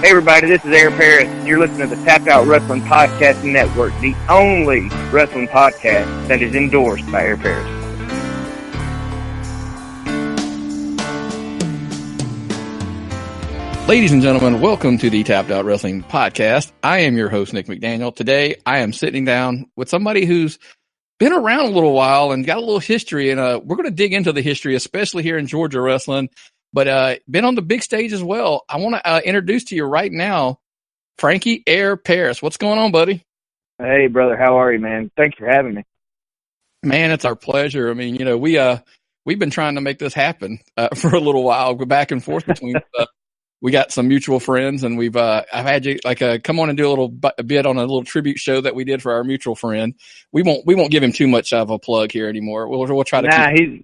Hey everybody, this is Parris, and you're listening to the Tapped Out Wrestling Podcasting Network, the only wrestling podcast that is endorsed by Parris. Ladies and gentlemen, welcome to the Tapped Out Wrestling Podcast. I am your host, Nick McDaniel. Today, I am sitting down with somebody who's been around a little while and got a little history, and we're going to dig into the history, especially here in Georgia wrestling, but been on the big stage as well. I want to introduce to you right now, Frankie Parris. What's going on, buddy? Hey, brother. How are you, man? Thanks for having me. Man, it's our pleasure. I mean, you know, we've been trying to make this happen for a little while. Go back and forth between we got some mutual friends, and I've had you come on and do a bit on a little tribute show that we did for our mutual friend. We won't give him too much of a plug here anymore. We'll try to.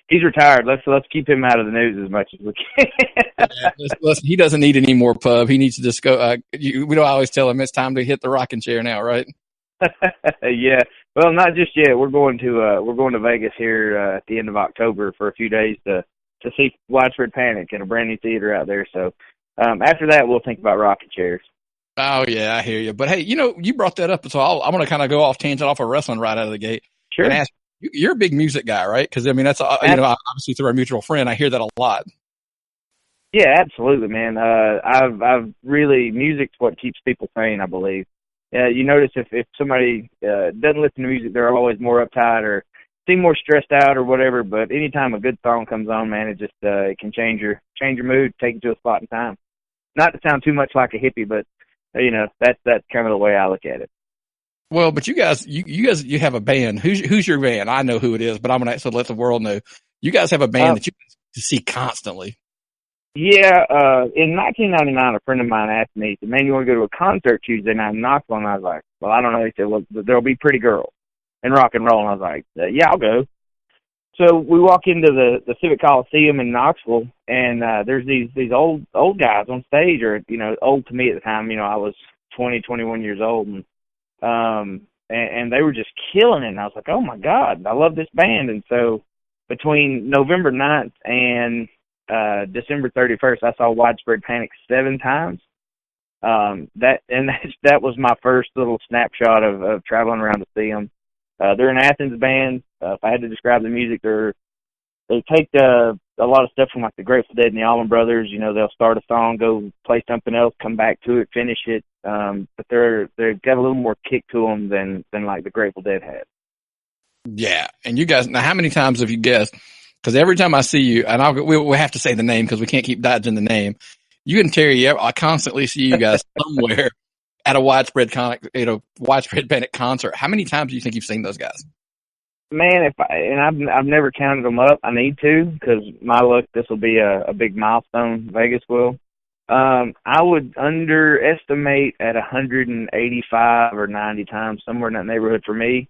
He's retired. Let's keep him out of the news as much as we can. Listen, he doesn't need any more pub. He needs to just go. I always tell him it's time to hit the rocking chair now, right? Yeah. Well, not just yet. We're going to Vegas here at the end of October for a few days to see Widespread Panic in a brand new theater out there. So after that, we'll think about rocking chairs. Oh yeah, I hear you. But hey, you know, you brought that up, so I'm going to kind of go off tangent off of wrestling right out of the gate. Sure. And ask, you're a big music guy, right? Because I mean, that's obviously through our mutual friend, I hear that a lot. Yeah, absolutely, man. I've really, music's what keeps people sane, I believe. You notice if somebody doesn't listen to music, they're always more uptight or seem more stressed out or whatever. But anytime a good song comes on, man, it just it can change your mood, take you to a spot in time. Not to sound too much like a hippie, but you know, that's kind of the way I look at it. Well, but you guys have a band. Who's your band? I know who it is, but I'm gonna let the world know. You guys have a band that you see constantly. Yeah, in 1999, a friend of mine asked me, he said, "Man, you want to go to a concert Tuesday night in Knoxville?" And I was like, "Well, I don't know." He said, "Well, there'll be pretty girls and rock and roll." And I was like, "Yeah, I'll go." So we walk into the Civic Coliseum in Knoxville, and there's these old guys on stage, or you know, old to me at the time. You know, I was 20, 21 years old, and they were just killing it. And I was like, "Oh my God, I love this band!" And so between November 9th and December 31st, I saw Widespread Panic 7 times. That was my first little snapshot of traveling around to see them. They're an Athens band. If I had to describe the music, they take a lot of stuff from like the Grateful Dead and the Allman Brothers. You know, they'll start a song, go play something else, come back to it, finish it. But they've got a little more kick to them than like the Grateful Dead had. Yeah, and you guys, now how many times have you guessed? Because every time I see you, and we'll have to say the name because we can't keep dodging the name. You and Terry, I constantly see you guys somewhere at a Widespread Panic concert. How many times do you think you've seen those guys? Man, I've never counted them up. I need to, because my luck, this will be a big milestone. Vegas will. I would underestimate at 185 or 90 times, somewhere in that neighborhood for me.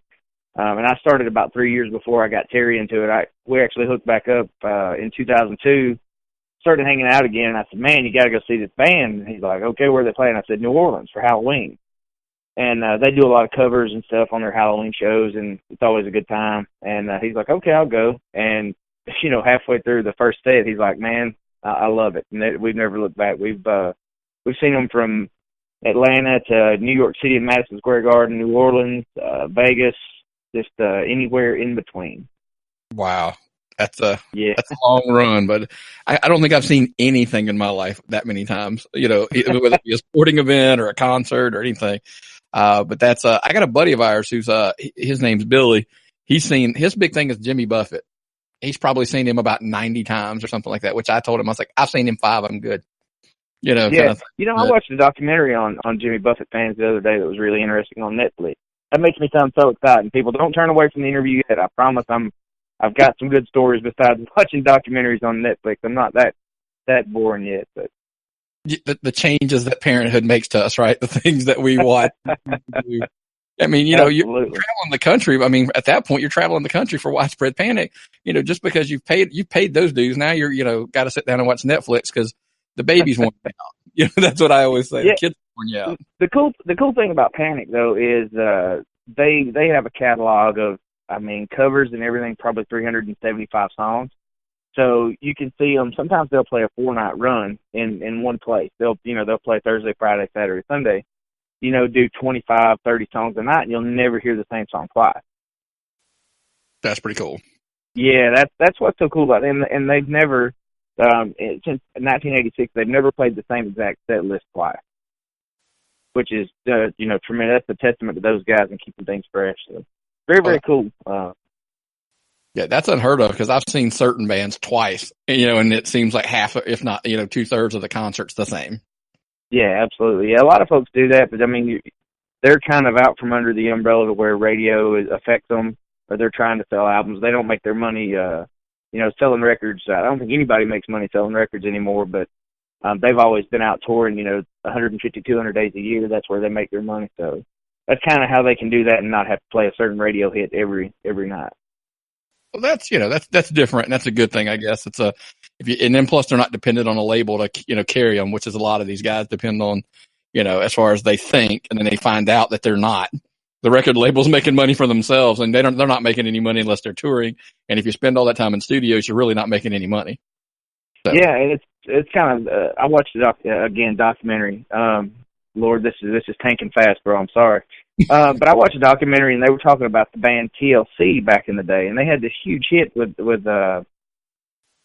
And I started about 3 years before I got Terry into it. We actually hooked back up in 2002, started hanging out again, and I said, "Man, you got to go see this band." And he's like, "Okay, where are they playing?" I said, "New Orleans for Halloween." And they do a lot of covers and stuff on their Halloween shows, and it's always a good time. And he's like, "Okay, I'll go." And, you know, halfway through the first set, he's like, "Man, I love it." And we've never looked back. We've seen them from Atlanta to New York City and Madison Square Garden, New Orleans, Vegas, just anywhere in between. Wow. That's a long run, but I don't think I've seen anything in my life that many times, you know, whether it be a sporting event or a concert or anything. But that's, I got a buddy of ours who's, his name's Billy. His big thing is Jimmy Buffett. He's probably seen him about 90 times or something like that, which I told him, I was like, "I've seen him 5. I'm good." You know, yeah. Kind of thing. You know, I watched a documentary on Jimmy Buffett fans the other day that was really interesting on Netflix. That makes me sound so excited. People, don't turn away from the interview yet. I promise I've got some good stories besides watching documentaries on Netflix. I'm not that boring yet, but the changes that parenthood makes to us, right? The things that we watch. I mean, you know, you're traveling the country. I mean, at that point, you're traveling the country for Widespread Panic. You know, just because you've paid those dues, now you're, you know, got to sit down and watch Netflix because the baby's worn out. You know, that's what I always say. Yeah. The kids worn you out. The cool thing about Panic though is they have a catalog of, I mean, covers and everything, probably 375 songs. So you can see them. Sometimes they'll play a 4-night run in one place. They'll play Thursday, Friday, Saturday, Sunday. Do 25, 30 songs a night, and you'll never hear the same song twice. That's pretty cool. Yeah, that's what's so cool about it. And they've never, since 1986, they've never played the same exact set list twice, which is, tremendous. That's a testament to those guys and keeping things fresh. So very, very cool. Yeah, that's unheard of because I've seen certain bands twice, and it seems like half, if not, 2/3 of the concert's the same. Yeah, absolutely. Yeah, a lot of folks do that, but I mean, they're kind of out from under the umbrella to where radio affects them, or they're trying to sell albums. They don't make their money, selling records. I don't think anybody makes money selling records anymore, but they've always been out touring, 150, 200 days a year. That's where they make their money. So that's kind of how they can do that and not have to play a certain radio hit every night. Well, that's different, and that's a good thing, I guess. And then plus they're not dependent on a label to, carry them, which is a lot of these guys depend on, as far as they think, and then they find out that they're not. The record label's making money for themselves, and they're not making any money unless they're touring. And if you spend all that time in studios, you're really not making any money. So. Yeah, and it's kind of. I watched the documentary. Lord, this is tanking fast, bro. I'm sorry. But I watched a documentary, and they were talking about the band TLC back in the day, and they had this huge hit with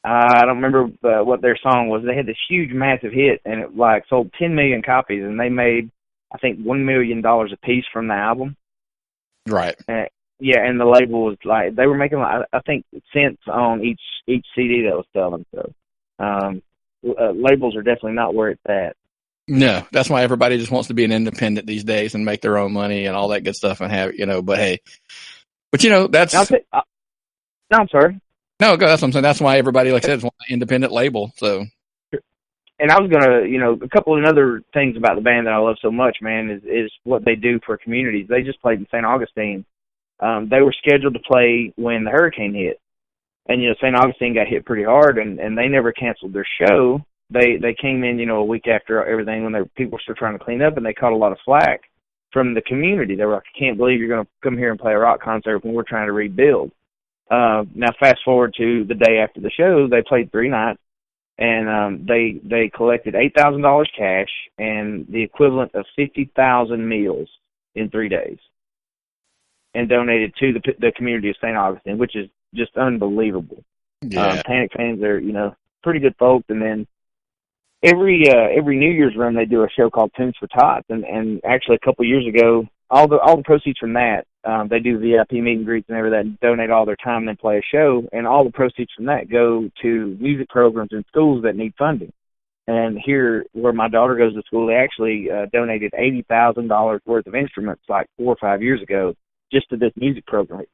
I don't remember what their song was. They had this huge, massive hit, and it sold 10 million copies, and they made, I think, $1 million a piece from the album. Right. Yeah, and the label was they were making, I think, cents on each CD that was selling. So labels are definitely not where it's at. No, that's why everybody just wants to be an independent these days and make their own money and all that good stuff and have, but hey, that's. No, I'm sorry. No, that's what I'm saying. That's why everybody, like I said, wants an independent label. So. And I was gonna, a couple of other things about the band that I love so much, man, is what they do for communities. They just played in St. Augustine. They were scheduled to play when the hurricane hit, and St. Augustine got hit pretty hard, and they never canceled their show. They came in, a week after everything when people were still trying to clean up, and they caught a lot of flack from the community. They were like, I can't believe you're going to come here and play a rock concert when we're trying to rebuild. Now, fast forward to the day after the show, they played 3 nights, and they collected $8,000 cash and the equivalent of 50,000 meals in 3 days, and donated to the community of St. Augustine, which is just unbelievable. Yeah. Panic fans are, pretty good folks, and then every New Year's run they do a show called Tunes for Tots, and actually a couple of years ago, all the proceeds from that, they do VIP meet and greets and everything, and donate all their time and then play a show, and all the proceeds from that go to music programs in schools that need funding. And here, where my daughter goes to school, they actually donated $80,000 worth of instruments 4 or 5 years ago just to this music program.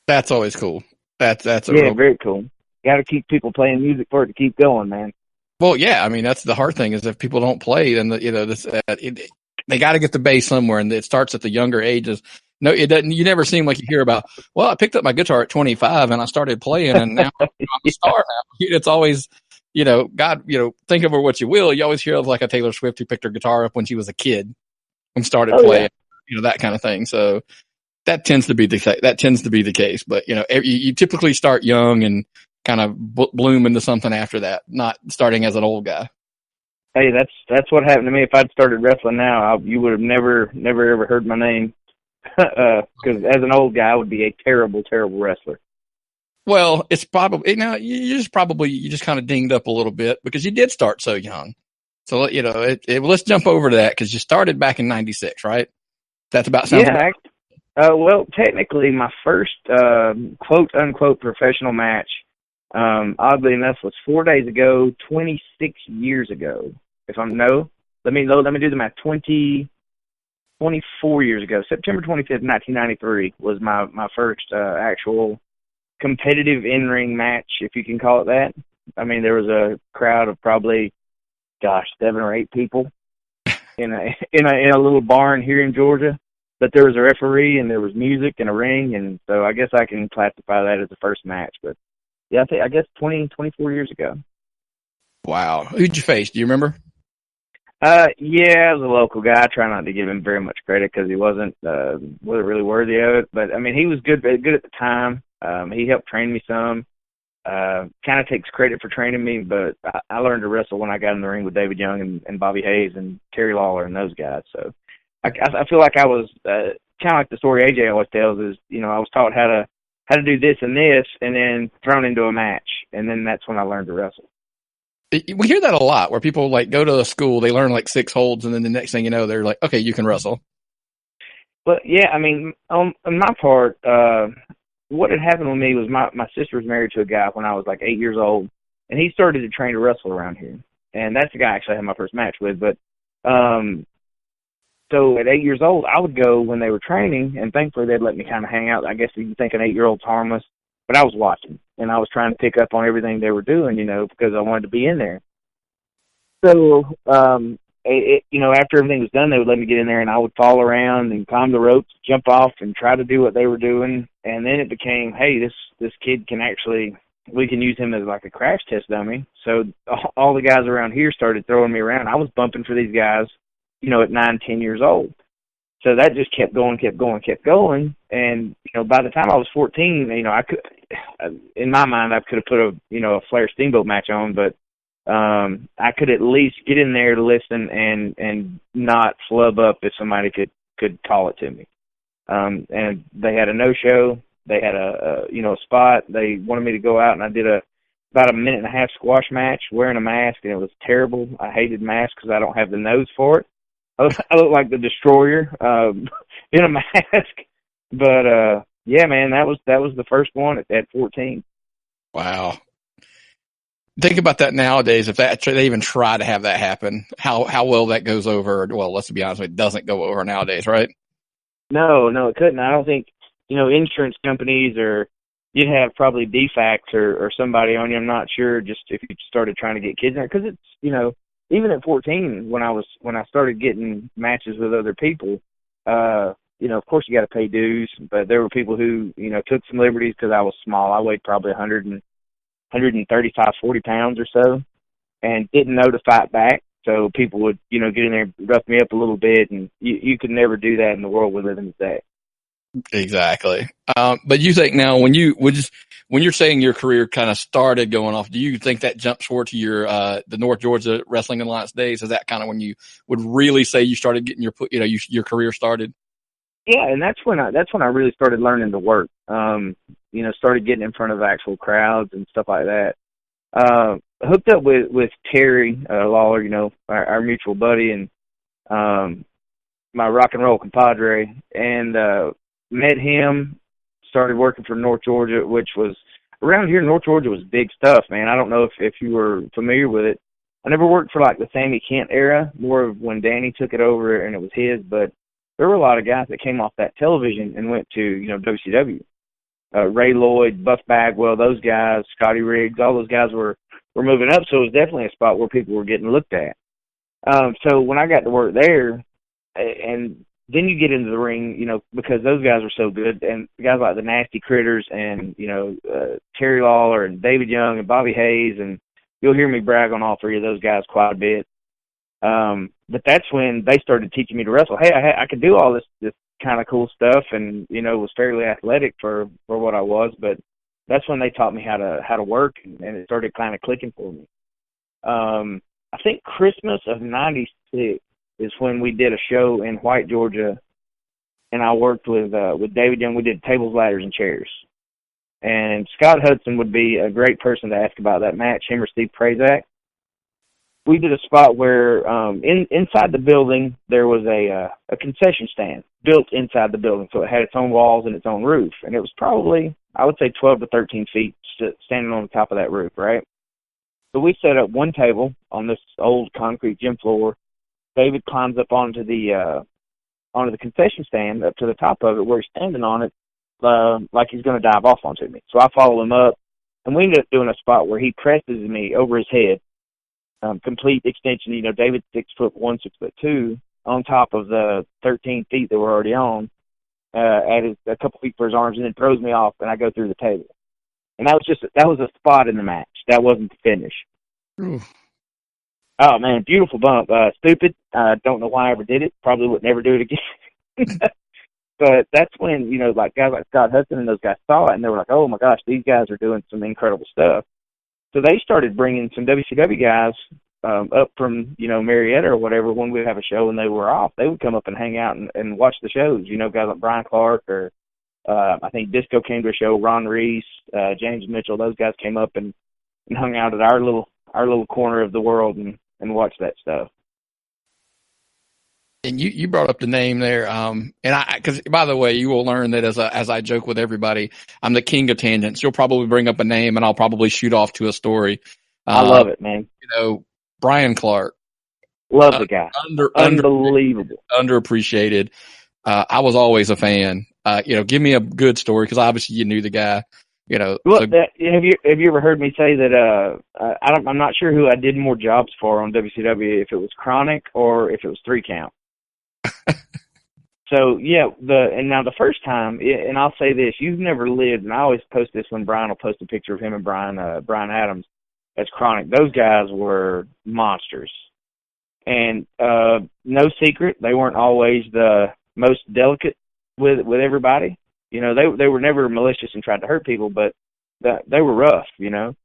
That's always cool. That's very cool. Got to keep people playing music for it to keep going, man. Well, yeah, I mean that's the hard thing is if people don't play, then they got to get the base somewhere, and it starts at the younger ages. No, it doesn't. You never seem like you hear about. Well, I picked up my guitar at 25 and I started playing, and now I'm a star. Now. It's always, God, think of her what you will. You always hear of like a Taylor Swift who picked her guitar up when she was a kid and started playing, that kind of thing. So that tends to be the case. But you typically start young and kind of bloom into something after that, not starting as an old guy. Hey, that's what happened to me. If I'd started wrestling now, you would have never ever heard my name. Because as an old guy, I would be a terrible, terrible wrestler. Well, it's probably you just kind of dinged up a little bit because you did start so young. So let's jump over to that because you started back in '96, right? That's about sounds. Yeah. Well, technically, my first quote unquote professional match, oddly enough, was 4 days ago, 26 years ago. Let me do the math. 24 years ago, September 25th, 1993, was my first actual competitive in-ring match, if you can call it that. I mean, there was a crowd of probably, 7 or 8 people in a little barn here in Georgia. But there was a referee and there was music and a ring, and so I guess I can classify that as the first match. But yeah, I guess 24 years ago. Wow, who'd you face? Do you remember? Yeah, it was a local guy. I try not to give him very much credit because he wasn't really worthy of it. But I mean, he was good at the time. He helped train me some. kind of takes credit for training me, but I learned to wrestle when I got in the ring with David Young and Bobby Hayes and Terry Lawler and those guys. So I feel like I was kind of like the story AJ always tells is, you know, I was taught how to do this and this, and then thrown into a match, and then that's when I learned to wrestle. We hear that a lot, where people like go to a school, they learn like 6 holds, and then the next thing you know, they're like, okay, you can wrestle. But yeah, I mean, on my part, what had happened with me was my sister was married to a guy when I was like 8 years old, and he started to train to wrestle around here. And that's the guy actually I had my first match with. But so at 8 years old, I would go when they were training, and thankfully they'd let me kind of hang out. I guess you think an 8-year-old's harmless, but I was watching, and I was trying to pick up on everything they were doing, you know, because I wanted to be in there. So, you know, after everything was done, they would let me get in there, and I would fall around and climb the ropes, jump off, and try to do what they were doing. And then it became, hey, this kid can actually, we can use him as like a crash test dummy. So all the guys around here started throwing me around. I was bumping for these guys, you know, at 9, 10 years old. So that just kept going. And, you know, by the time I was 14, you know, I could, in my mind, I could have put a Flair Steamboat match on, but I could at least get in there to listen and not flub up if somebody could call it to me. And they had a no-show. They had a spot. They wanted me to go out, and I did about a 1.5-minute squash match wearing a mask, and it was terrible. I hated masks because I don't have the nose for it. I look like the Destroyer in a mask. But yeah, man, that was the first one at 14. Wow. Think about that nowadays. If they even try to have that happen, how well that goes over. Well, let's be honest, it doesn't go over nowadays, right? No, it couldn't. I don't think, you know, insurance companies, or you'd have probably DFACs or somebody on you. I'm not sure. Just if you started trying to get kids in there, because it's, you know, even at 14, when I started getting matches with other people, you know, of course you got to pay dues, but there were people who, you know, took some liberties because I was small. I weighed probably 135, 40 pounds or so, and didn't know to fight back. So people would, you know, get in there and rough me up a little bit, and you could never do that in the world we live in today. Exactly. But you think now, when you're saying your career kind of started going off, do you think that jumps forward to your the North Georgia Wrestling Alliance days? Is that kind of when you would really say you started getting your career started? Yeah, and that's when I really started learning to work. You know, started getting in front of actual crowds and stuff like that. Hooked up with Terry Lawler, you know, our mutual buddy, and my rock and roll compadre, and met him. Started working for North Georgia, which was around here. North Georgia was big stuff, man. I don't know if you were familiar with it. I never worked for like the Sammy Kent era, more of when Danny took it over and it was his. But there were a lot of guys that came off that television and went to, you know, WCW. Ray Lloyd, Buff Bagwell, those guys, Scotty Riggs, all those guys were moving up, so it was definitely a spot where people were getting looked at. So when I got to work there, and then you get into the ring, you know, because those guys are so good, and guys like the Nasty Critters and, you know, Terry Lawler and David Young and Bobby Hayes, and you'll hear me brag on all three of those guys quite a bit. But that's when they started teaching me to wrestle. Hey, I could do all this kind of cool stuff, and, you know, was fairly athletic for what I was, but that's when they taught me how to work, and it started kind of clicking for me. I think Christmas of '96 is when we did a show in White, Georgia, and I worked with David Young. We did tables, ladders, and chairs. And Scott Hudson would be a great person to ask about that match, him or Steve Prazak. We did a spot where inside the building there was a concession stand built inside the building, so it had its own walls and its own roof, and it was probably, I would say, 12 to 13 feet standing on the top of that roof, right? So we set up one table on this old concrete gym floor. David climbs up onto the concession stand up to the top of it, where he's standing on it like he's going to dive off onto me. So I follow him up, and we ended up doing a spot where he presses me over his head. Complete extension, you know, David's 6'1", 6'2", on top of the 13 feet that we're already on, added a couple feet for his arms, and then throws me off, and I go through the table. And that was a spot in the match. That wasn't the finish. Ooh. Oh man, beautiful bump. Stupid. Don't know why I ever did it. Probably would never do it again. But that's when, like guys like Scott Hudson and those guys saw it, and they were like, oh my gosh, these guys are doing some incredible stuff. So they started bringing some WCW guys up from, Marietta or whatever. When we would have a show and they were off, they would come up and hang out and watch the shows. Guys like Brian Clark or I think Disco came to a show, Ron Reese, James Mitchell, those guys came up and hung out at our little corner of the world and watched that stuff. And you brought up the name there, because by the way, you will learn that as I joke with everybody, I'm the king of tangents. You'll probably bring up a name, and I'll probably shoot off to a story. I love it, man. Brian Clark, love the guy, unbelievable, underappreciated. I was always a fan. Give me a good story because obviously you knew the guy. Well, have you ever heard me say that? I'm not sure who I did more jobs for on WCW, if it was Chronic or if it was 3 Count. So yeah, now the first time, and I'll say this: you've never lived, and I always post this when Brian will post a picture of him and Brian Adams as Chronic. Those guys were monsters, and no secret, they weren't always the most delicate with everybody. They were never malicious and tried to hurt people, but they were rough, And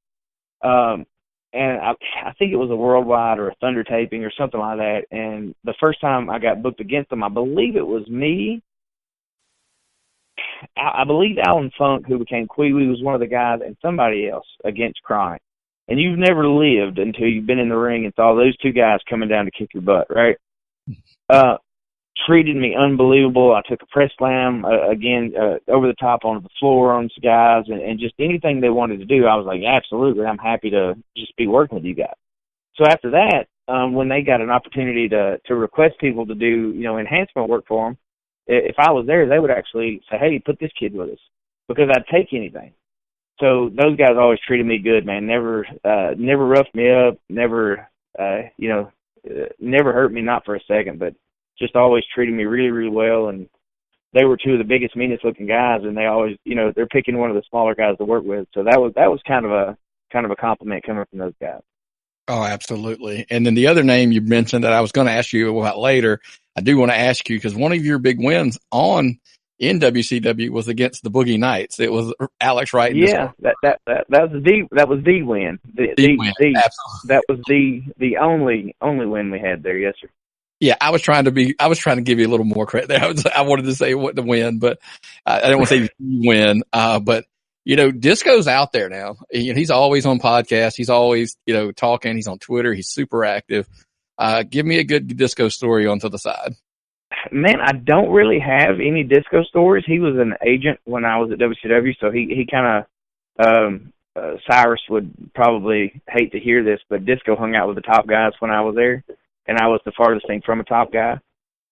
I think it was a Worldwide or a Thunder taping or something like that. And the first time I got booked against them, I believe it was me. I believe Alan Funk, who became Queewee, was one of the guys, and somebody else against Chronic. And you've never lived until you've been in the ring and saw those 2 guys coming down to kick your butt, right? Treated me unbelievable. I took a press slam over the top onto the floor on some guys, and just anything they wanted to do, I was like, absolutely, I'm happy to just be working with you guys. So after that, when they got an opportunity to request people to do enhancement work for them, if I was there, they would actually say, hey, put this kid with us, because I'd take anything. So those guys always treated me good, man. Never roughed me up, never hurt me, not for a second, but just always treated me really, really well. And they were 2 of the biggest, meanest looking guys, and they always, they're picking one of the smaller guys to work with. So that was kind of a compliment coming from those guys. Oh, absolutely. And then the other name you mentioned that I was going to ask you about later, I do want to ask you, because one of your big wins in WCW was against the Boogie Knights. It was Alex Wright. Yeah, that was the win. That was the only win we had there. Yes, sir. Yeah, I was trying to give you a little more credit there. I wanted to say what the win, but I didn't want to say win. But Disco's out there now. He's always on podcasts. He's always talking. He's on Twitter. He's super active. Give me a good Disco story onto the side. Man, I don't really have any Disco stories. He was an agent when I was at WCW, so he kind of Cyrus would probably hate to hear this, but Disco hung out with the top guys when I was there, and I was the farthest thing from a top guy.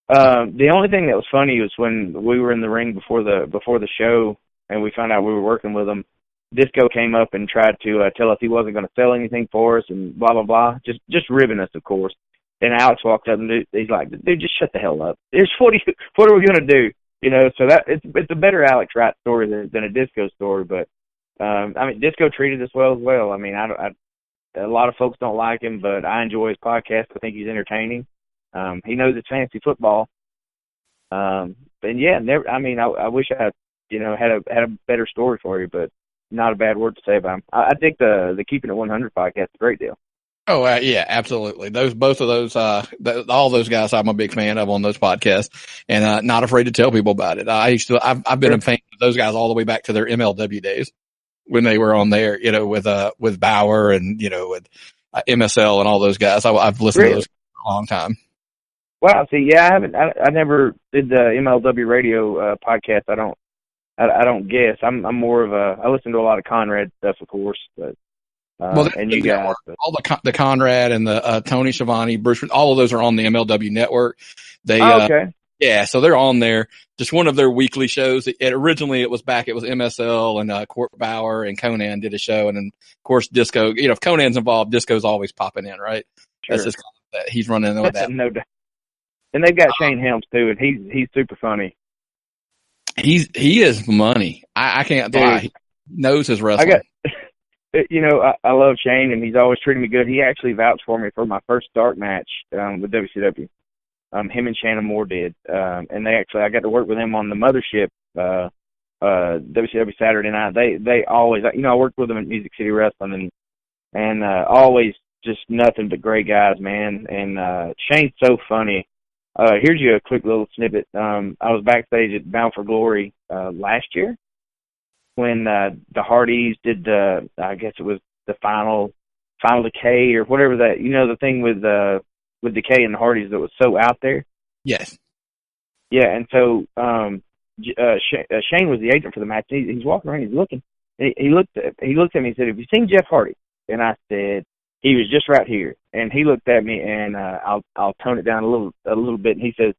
The only thing that was funny was when we were in the ring before the show, and we found out we were working with him. Disco came up and tried to tell us he wasn't going to sell anything for us, and blah blah blah, just ribbing us, of course. Then Alex walked up and he's like, "Dude, just shut the hell up. What are we going to do?" So that it's a better Alex Wright story than a Disco story. But Disco treated us well as well. A lot of folks don't like him, but I enjoy his podcast. I think he's entertaining. He knows it's fantasy football. And yeah, I wish I had a better story for you, but not a bad word to say about him. I think the Keeping It 100 podcast is a great deal. Oh, yeah, absolutely. Both of those, all those guys I'm a big fan of on those podcasts, and not afraid to tell people about it. I've been a fan of those guys all the way back to their MLW days when they were on there, with Bauer and, with MSL and all those guys. I've listened to those for a long time. Wow. See, yeah, I never did the MLW radio podcast. I don't guess. I'm more of I listen to a lot of Conrad stuff, of course, but. And you guys, all the Conrad and the Tony Schiavone, Bruce, all of those are on the MLW network. They, okay. Yeah, so they're on there. Just one of their weekly shows. Originally it was MSL and Court Bauer and Conan did a show, and then of course Disco. If Conan's involved, Disco's always popping in, right? Sure. That's just he's running with that. No doubt. And they've got Shane Helms too, and he's super funny. He is money. I can't lie. He knows his wrestling. I love Shane, and he's always treated me good. He actually vouched for me for my first dark match with WCW. Him and Shannon Moore did. And I got to work with them on the Mothership, WCW Saturday Night. They always, I worked with them at Music City Wrestling and always just nothing but great guys, man. And Shane's so funny. Here's you a quick little snippet. I was backstage at Bound for Glory last year when the Hardys did I guess it was the final Decay or whatever that, the thing with Decay and the Hardys that was so out there. Yes. Yeah, and so Shane was the agent for the match. He's walking around, he's looking. He looked at me and he said, "Have you seen Jeff Hardy?" And I said, "He was just right here." And he looked at me, and I'll tone it down a little bit. And he says,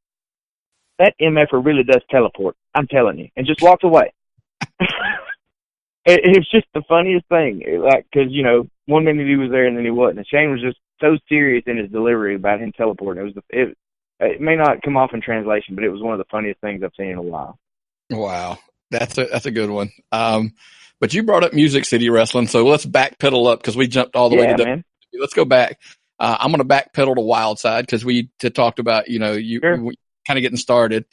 "That MFer really does teleport. I'm telling you," and just walked away. It's just the funniest thing, like, because 1 minute he was there and then he wasn't. And Shane was just so serious in his delivery about him teleporting. It may not come off in translation, but it was one of the funniest things I've seen in a while. Wow, that's a good one. But you brought up Music City Wrestling, so let's backpedal up because we jumped all the way to man. Let's go back. I'm going to backpedal to Wildside because we talked about you kind of getting started.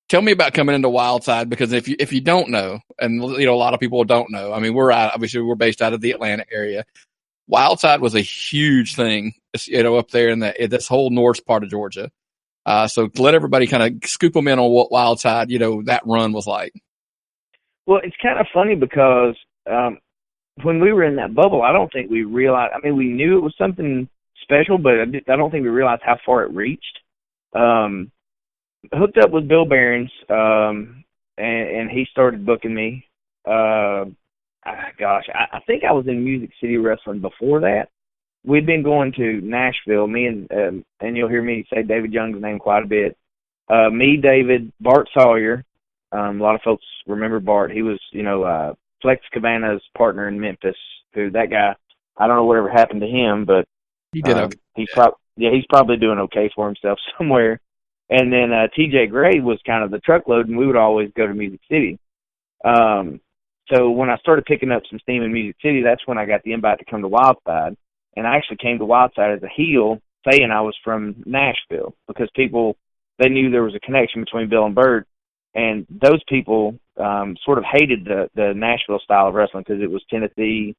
Tell me about coming into Wildside, because if you don't know, and a lot of people don't know, I mean, we're based out of the Atlanta area. Wildside was a huge thing, up there in this whole north part of Georgia. So let everybody kind of scoop them in on what Wildside, that run was like. Well, it's kind of funny because when we were in that bubble, I don't think we realized. I mean, we knew it was something special, but I don't think we realized how far it reached. Hooked up with Bill Behrens, and he started booking me. I think I was in Music City Wrestling before that. We'd been going to Nashville, me and you'll hear me say David Young's name quite a bit. Me, David, Bart Sawyer. A lot of folks remember Bart. He was, Flex Cabana's partner in Memphis, that guy, I don't know whatever happened to him, but he did okay. He's probably doing okay for himself somewhere. And then TJ Gray was kind of the truckload, and we would always go to Music City. So when I started picking up some steam in Music City, that's when I got the invite to come to Wildside. And I actually came to Wildside as a heel, saying I was from Nashville, because they knew there was a connection between Bill and Bert. And those people sort of hated the Nashville style of wrestling because it was Tennessee,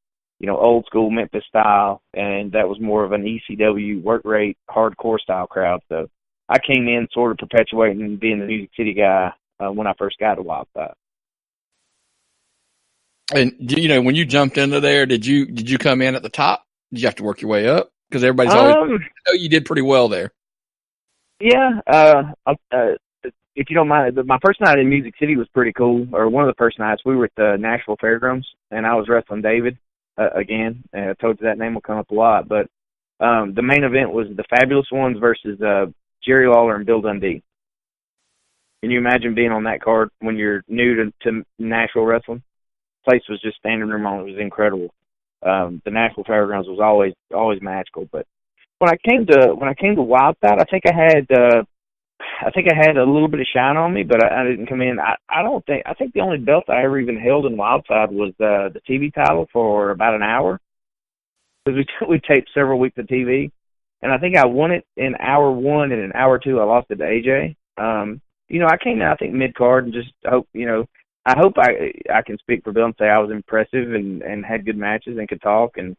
old school Memphis style, and that was more of an ECW work rate, hardcore style crowd. So I came in sort of perpetuating and being the Music City guy when I first got to Wildside. And when you jumped into there, did you come in at the top? Did you have to work your way up? Because everybody's always you did pretty well there. Yeah, if you don't mind, my first night in Music City was pretty cool. Or one of the first nights, we were at the Nashville Fairgrounds, and I was wrestling David again. And I told you that name will come up a lot, but the main event was the Fabulous Ones versus Jerry Lawler and Bill Dundee. Can you imagine being on that card when you're new to Nashville wrestling? The place was just standing room on. It was incredible. The Nashville Fairgrounds was always magical. But when I came to Wildside, I think I had a little bit of shine on me, but I didn't come in. I think the only belt I ever even held in Wildside was the TV title for about an hour, because we taped several weeks of TV. And I think I won it in hour one, and in hour two I lost it to AJ. I came in, I think, mid-card, and just hope, I hope I can speak for Bill and say I was impressive and had good matches and could talk and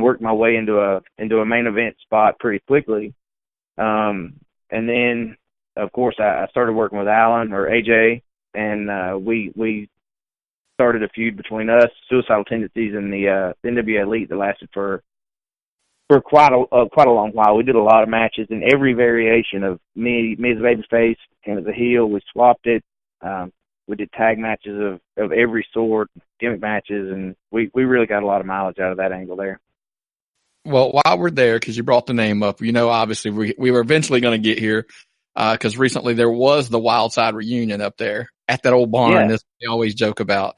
worked my way into a main event spot pretty quickly. And then, of course, I started working with Alan or AJ, and we started a feud between us, Suicidal Tendencies, and the NWA Elite that lasted for quite a long while. We did a lot of matches in every variation of me as a babyface and as a heel. We swapped it. We did tag matches of every sort, gimmick matches, and we really got a lot of mileage out of that angle there. Well, while we're there, because you brought the name up, obviously we were eventually going to get here, because recently there was the Wildside reunion up there at that old barn. Yeah. This we always joke about,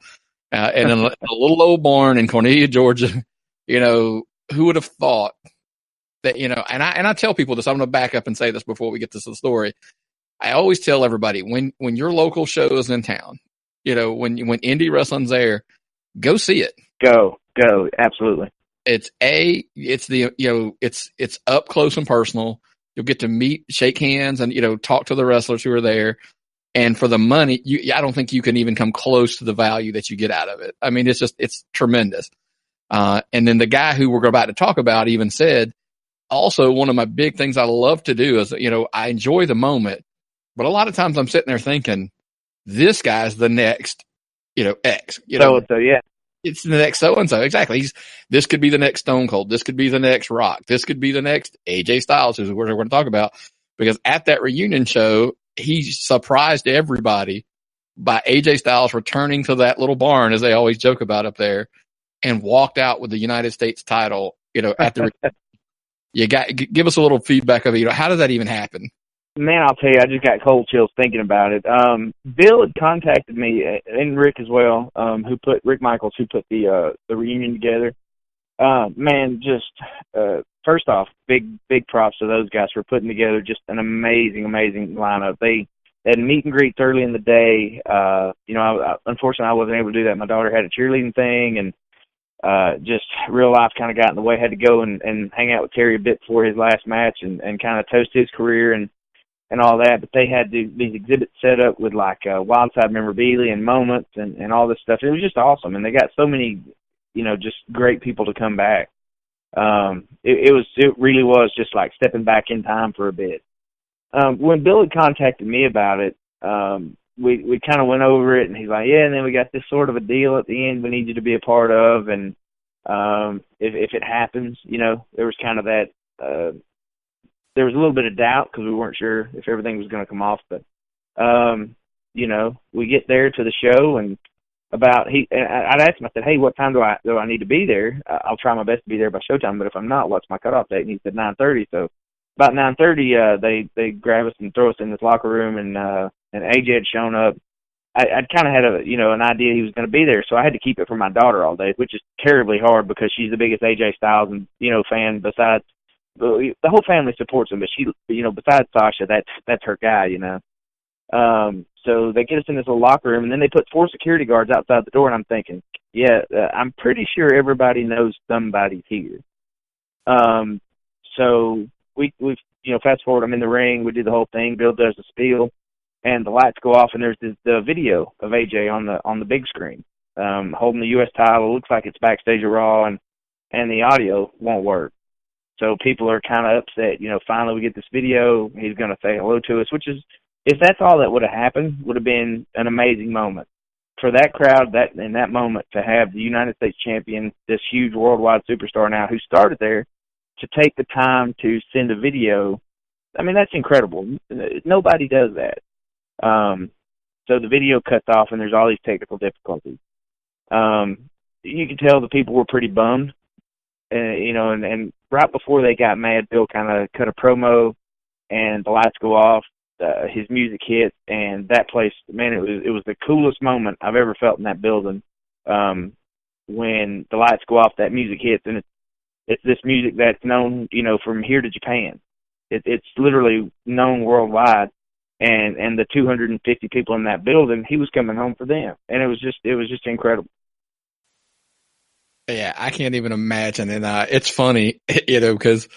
and in a little old barn in Cornelia, Georgia. Who would have thought that, and I tell people this, I'm going to back up and say this before we get to the story. I always tell everybody when your local show is in town, when indie wrestling's there, go see it. Go. Absolutely. It's up close and personal. You'll get to meet, shake hands, and, talk to the wrestlers who are there. And for the money, I don't think you can even come close to the value that you get out of it. I mean, it's tremendous. And then the guy who we're about to talk about even said, also, one of my big things I love to do is, I enjoy the moment, but a lot of times I'm sitting there thinking, this guy's the next, X, So, yeah. It's the next so-and-so. Exactly. This could be the next Stone Cold. This could be the next Rock. This could be the next AJ Styles, who's what we're going to talk about. Because at that reunion show, he surprised everybody by AJ Styles returning to that little barn, as they always joke about up there, and walked out with the United States title, at the give us a little feedback of it. How does that even happen? Man, I'll tell you, I just got cold chills thinking about it. Bill had contacted me, and Rick as well, Rick Michaels, who put the reunion together. Man, first off, big props to those guys for putting together just an amazing lineup. They had meet and greets early in the day. Unfortunately, I wasn't able to do that. My daughter had a cheerleading thing, and just real life kind of got in the way. Had to go and hang out with Terry a bit before his last match and kind of toast his career and all that. But they had these exhibits set up with like Wildside memorabilia and moments and all this stuff. It was just awesome, and they got so many, just great people to come back. It really was just like stepping back in time for a bit. When Bill had contacted me about it, we kind of went over it, and he's like, yeah, and then we got this sort of a deal at the end we need you to be a part of, and if it happens, there was kind of that, there was a little bit of doubt because we weren't sure if everything was going to come off, but, we get there to the show, and I'd asked him, I said, hey, what time do I need to be there? I'll try my best to be there by showtime, but if I'm not, what's my cutoff date? And he said 9:30, so about 9:30, they grab us and throw us in this locker room, and AJ had shown up. I'd kind of had an idea he was going to be there, so I had to keep it from my daughter all day, which is terribly hard because she's the biggest AJ Styles and fan. Besides, the whole family supports him, but she, besides Sasha, that's her guy, So they get us in this little locker room, and then they put 4 security guards outside the door, and I'm thinking, I'm pretty sure everybody knows somebody's here. So we fast forward, I'm in the ring, we do the whole thing, Bill does the spiel, and the lights go off, and there's the video of AJ on the big screen, holding the U.S. title. It looks like it's backstage at Raw, and the audio won't work. So people are kind of upset. Finally we get this video. He's going to say hello to us, which is, if that's all that would have happened, would have been an amazing moment. For that crowd, in that moment, to have the United States champion, this huge worldwide superstar now who started there, to take the time to send a video, I mean, that's incredible. Nobody does that. So the video cuts off, and there's all these technical difficulties. You can tell the people were pretty bummed. And right before they got mad, Bill kind of cut a promo, and the lights go off. His music hit, and that place, man, it was the coolest moment I've ever felt in that building. When the lights go off, that music hits, and it's this music that's known, from here to Japan. It's literally known worldwide, and the 250 people in that building, he was coming home for them, and it was just incredible. Yeah, I can't even imagine, and it's funny, because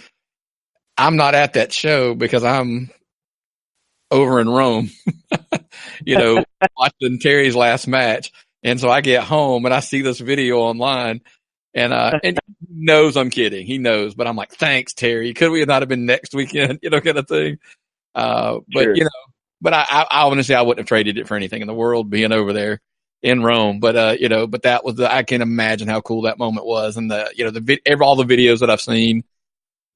I'm not at that show because I'm over in Rome, watching Terry's last match. And so I get home and I see this video online, and he knows I'm kidding. He knows, but I'm like, thanks, Terry. Could we not have been next weekend, kind of thing. But, sure. But I honestly, I wouldn't have traded it for anything in the world being over there in Rome. But, but that was I can imagine how cool that moment was. And all the videos that I've seen,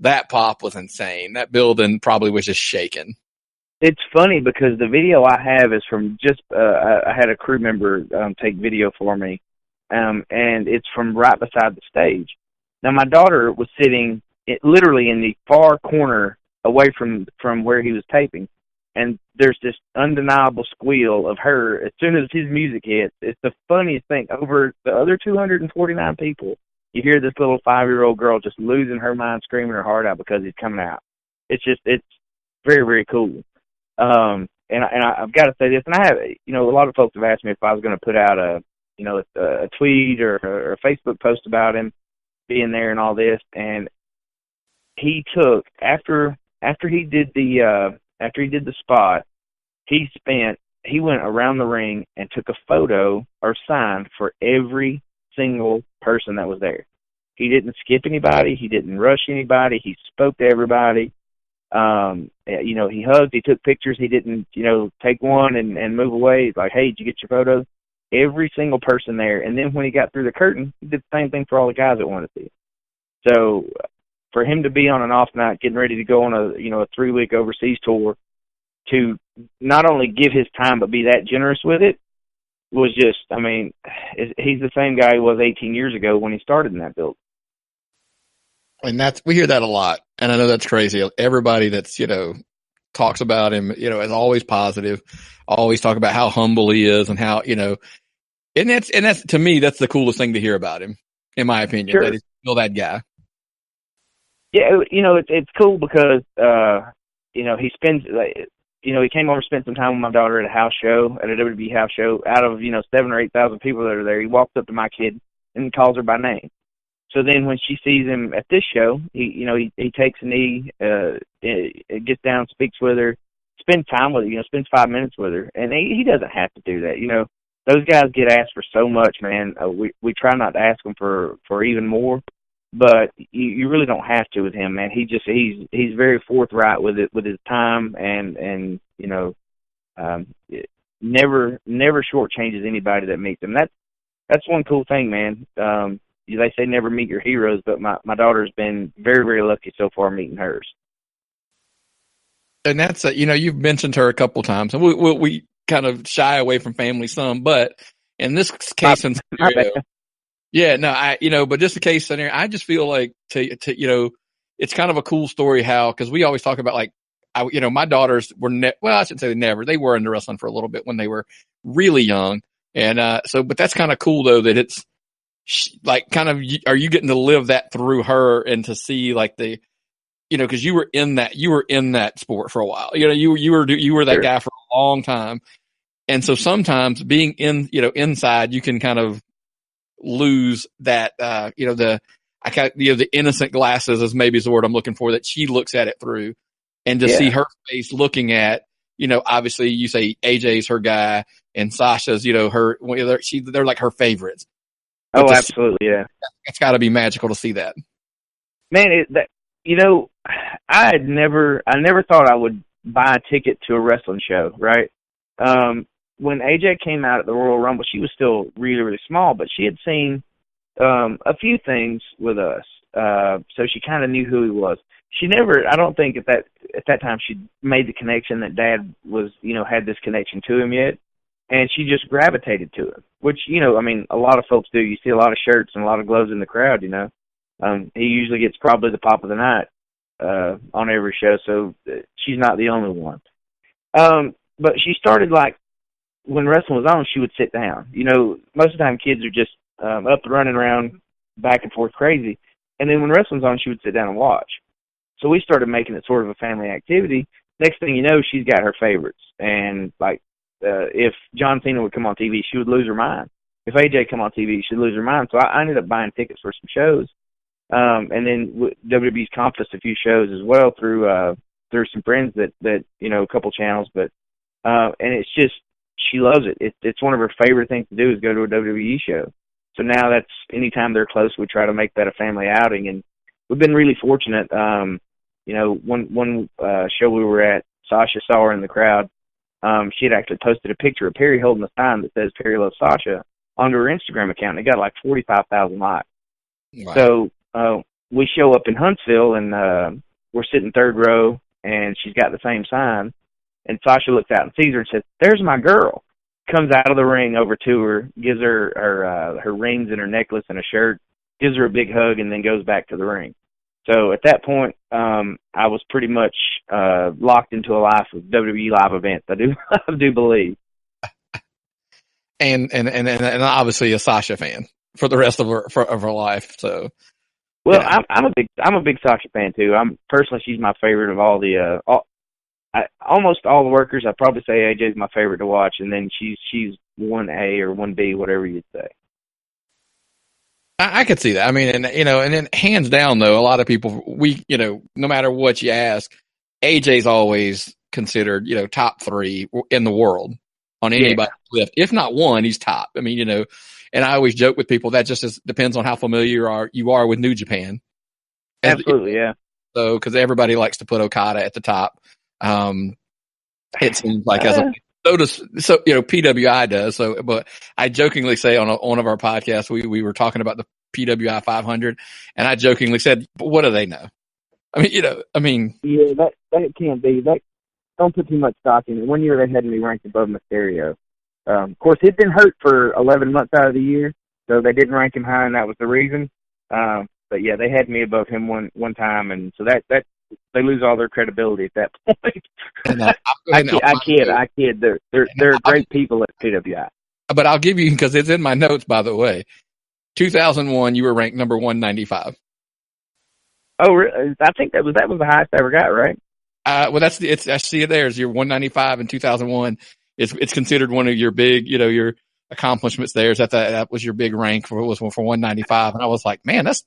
that pop was insane. That building probably was just shaking. It's funny because the video I have is from I had a crew member take video for me, and it's from right beside the stage. Now, my daughter was sitting literally in the far corner away from where he was taping, and there's this undeniable squeal of her as soon as his music hits. It's the funniest thing. Over the other 249 people, you hear this little 5-year-old girl just losing her mind, screaming her heart out because he's coming out. It's very, very cool. And I've got to say this, and I have, a lot of folks have asked me if I was going to put out a tweet or a Facebook post about him being there and all this. And he took, after after he did the spot, he went around the ring and took a photo or signed for every single person that was there. He didn't skip anybody. He didn't rush anybody. He spoke to everybody. He hugged. He took pictures. He didn't, take one and move away. He's like, hey, did you get your photo? Every single person there. And then when he got through the curtain, he did the same thing for all the guys that wanted to see it. So for him to be on an off night, getting ready to go on a 3-week overseas tour, to not only give his time but be that generous with it, was just, he's the same guy he was 18 years ago when he started in that build. And we hear that a lot. And I know that's crazy. Everybody that's, talks about him, is always positive, always talk about how humble he is and how, and that's to me, that's the coolest thing to hear about him, in my opinion. Sure. That he's still that guy. Yeah. It's cool because, he spends, he came over, spent some time with my daughter at a house show, at a WWE house show. Out of, 7,000 or 8,000 people that are there, he walks up to my kid and calls her by name. So then when she sees him at this show, he takes a knee, gets down, speaks with her, spends time with her, spends 5 minutes with her. And he doesn't have to do that. Those guys get asked for so much, man. We try not to ask them for even more, but you really don't have to with him, man. He's very forthright with it, with his time, and never shortchanges anybody that meets him. That's one cool thing, man. They say never meet your heroes, but my daughter's been very, very lucky so far meeting hers. And that's, you've mentioned her a couple times, and we kind of shy away from family some, but in this case and scenario, but just the case scenario, I just feel like it's kind of a cool story because we always talk about my daughters were, I shouldn't say never, they were into wrestling for a little bit when they were really young. And, but that's kind of cool though, that it's, are you getting to live that through her and to see because you were in that sport for a while, you were that guy for a long time. And so sometimes being inside, you can kind of lose that, the innocent glasses is maybe the word I'm looking for, that she looks at it through, and to see her face looking at, obviously you say AJ's her guy and Sasha's, they're like her favorites. Oh, absolutely, yeah. It's got to be magical to see that. Man, I never thought I would buy a ticket to a wrestling show, right? When AJ came out at the Royal Rumble, she was still really, really small, but she had seen a few things with us, so she kind of knew who he was. She never, I don't think at that time she made the connection that Dad was, had this connection to him yet. And she just gravitated to him, which, a lot of folks do. You see a lot of shirts and a lot of gloves in the crowd, He usually gets probably the pop of the night on every show, so she's not the only one. But she started, when wrestling was on, she would sit down. Most of the time kids are just up and running around back and forth crazy. And then when wrestling's on, she would sit down and watch. So we started making it sort of a family activity. Next thing you know, she's got her favorites. And, if John Cena would come on TV, she would lose her mind. If AJ come on TV, she'd lose her mind. So I ended up buying tickets for some shows. And then WWE's comped us a few shows as well through some friends that a couple channels. But and it's just, she loves it. It's one of her favorite things to do is go to a WWE show. So now that's, anytime they're close, we try to make that a family outing. And we've been really fortunate. One show we were at, Sasha saw her in the crowd. She had actually posted a picture of Perry holding a sign that says Perry loves Sasha onto her Instagram account. It got 45,000 likes. Wow. So we show up in Huntsville, and we're sitting third row, and she's got the same sign. And Sasha looks out and sees her and says, "There's my girl." Comes out of the ring over to her, gives her her rings and her necklace and a shirt, gives her a big hug, and then goes back to the ring. So at that point, I was pretty much locked into a life of WWE live events. I do believe. And obviously a Sasha fan for the rest of her life. So, well, yeah. I'm a big Sasha fan too. She's my favorite of all the almost all the workers. I'd probably say AJ's my favorite to watch, and then she's 1A or 1B, whatever you'd say. I could see that. I mean, and then hands down though, a lot of people, no matter what you ask, AJ's always considered, top 3 in the world on anybody's lift. If not one, he's top. I mean, and I always joke with people that just depends on how familiar you are with New Japan. Absolutely, yeah. So, because everybody likes to put Okada at the top. It seems like PWI does. So, but I jokingly say on one of our podcasts, we were talking about the PWI 500, and I jokingly said, "But what do they know?" I mean, yeah, that can't be. That don't put too much stock in it. 1 year they had me ranked above Mysterio. Of course, he'd been hurt for 11 months out of the year, so they didn't rank him high, and that was the reason. But yeah, they had me above him one time, and so that they lose all their credibility at that point. I kid. They're great people at PWI. But I'll give you, because it's in my notes, by the way. 2001, you were ranked number 195. Oh, really? I think that was the highest I ever got, right? Well, I see it there. It's your 195 in 2001. It's considered one of your big, your accomplishments there. That was your big rank for 195. And I was like, man, that's,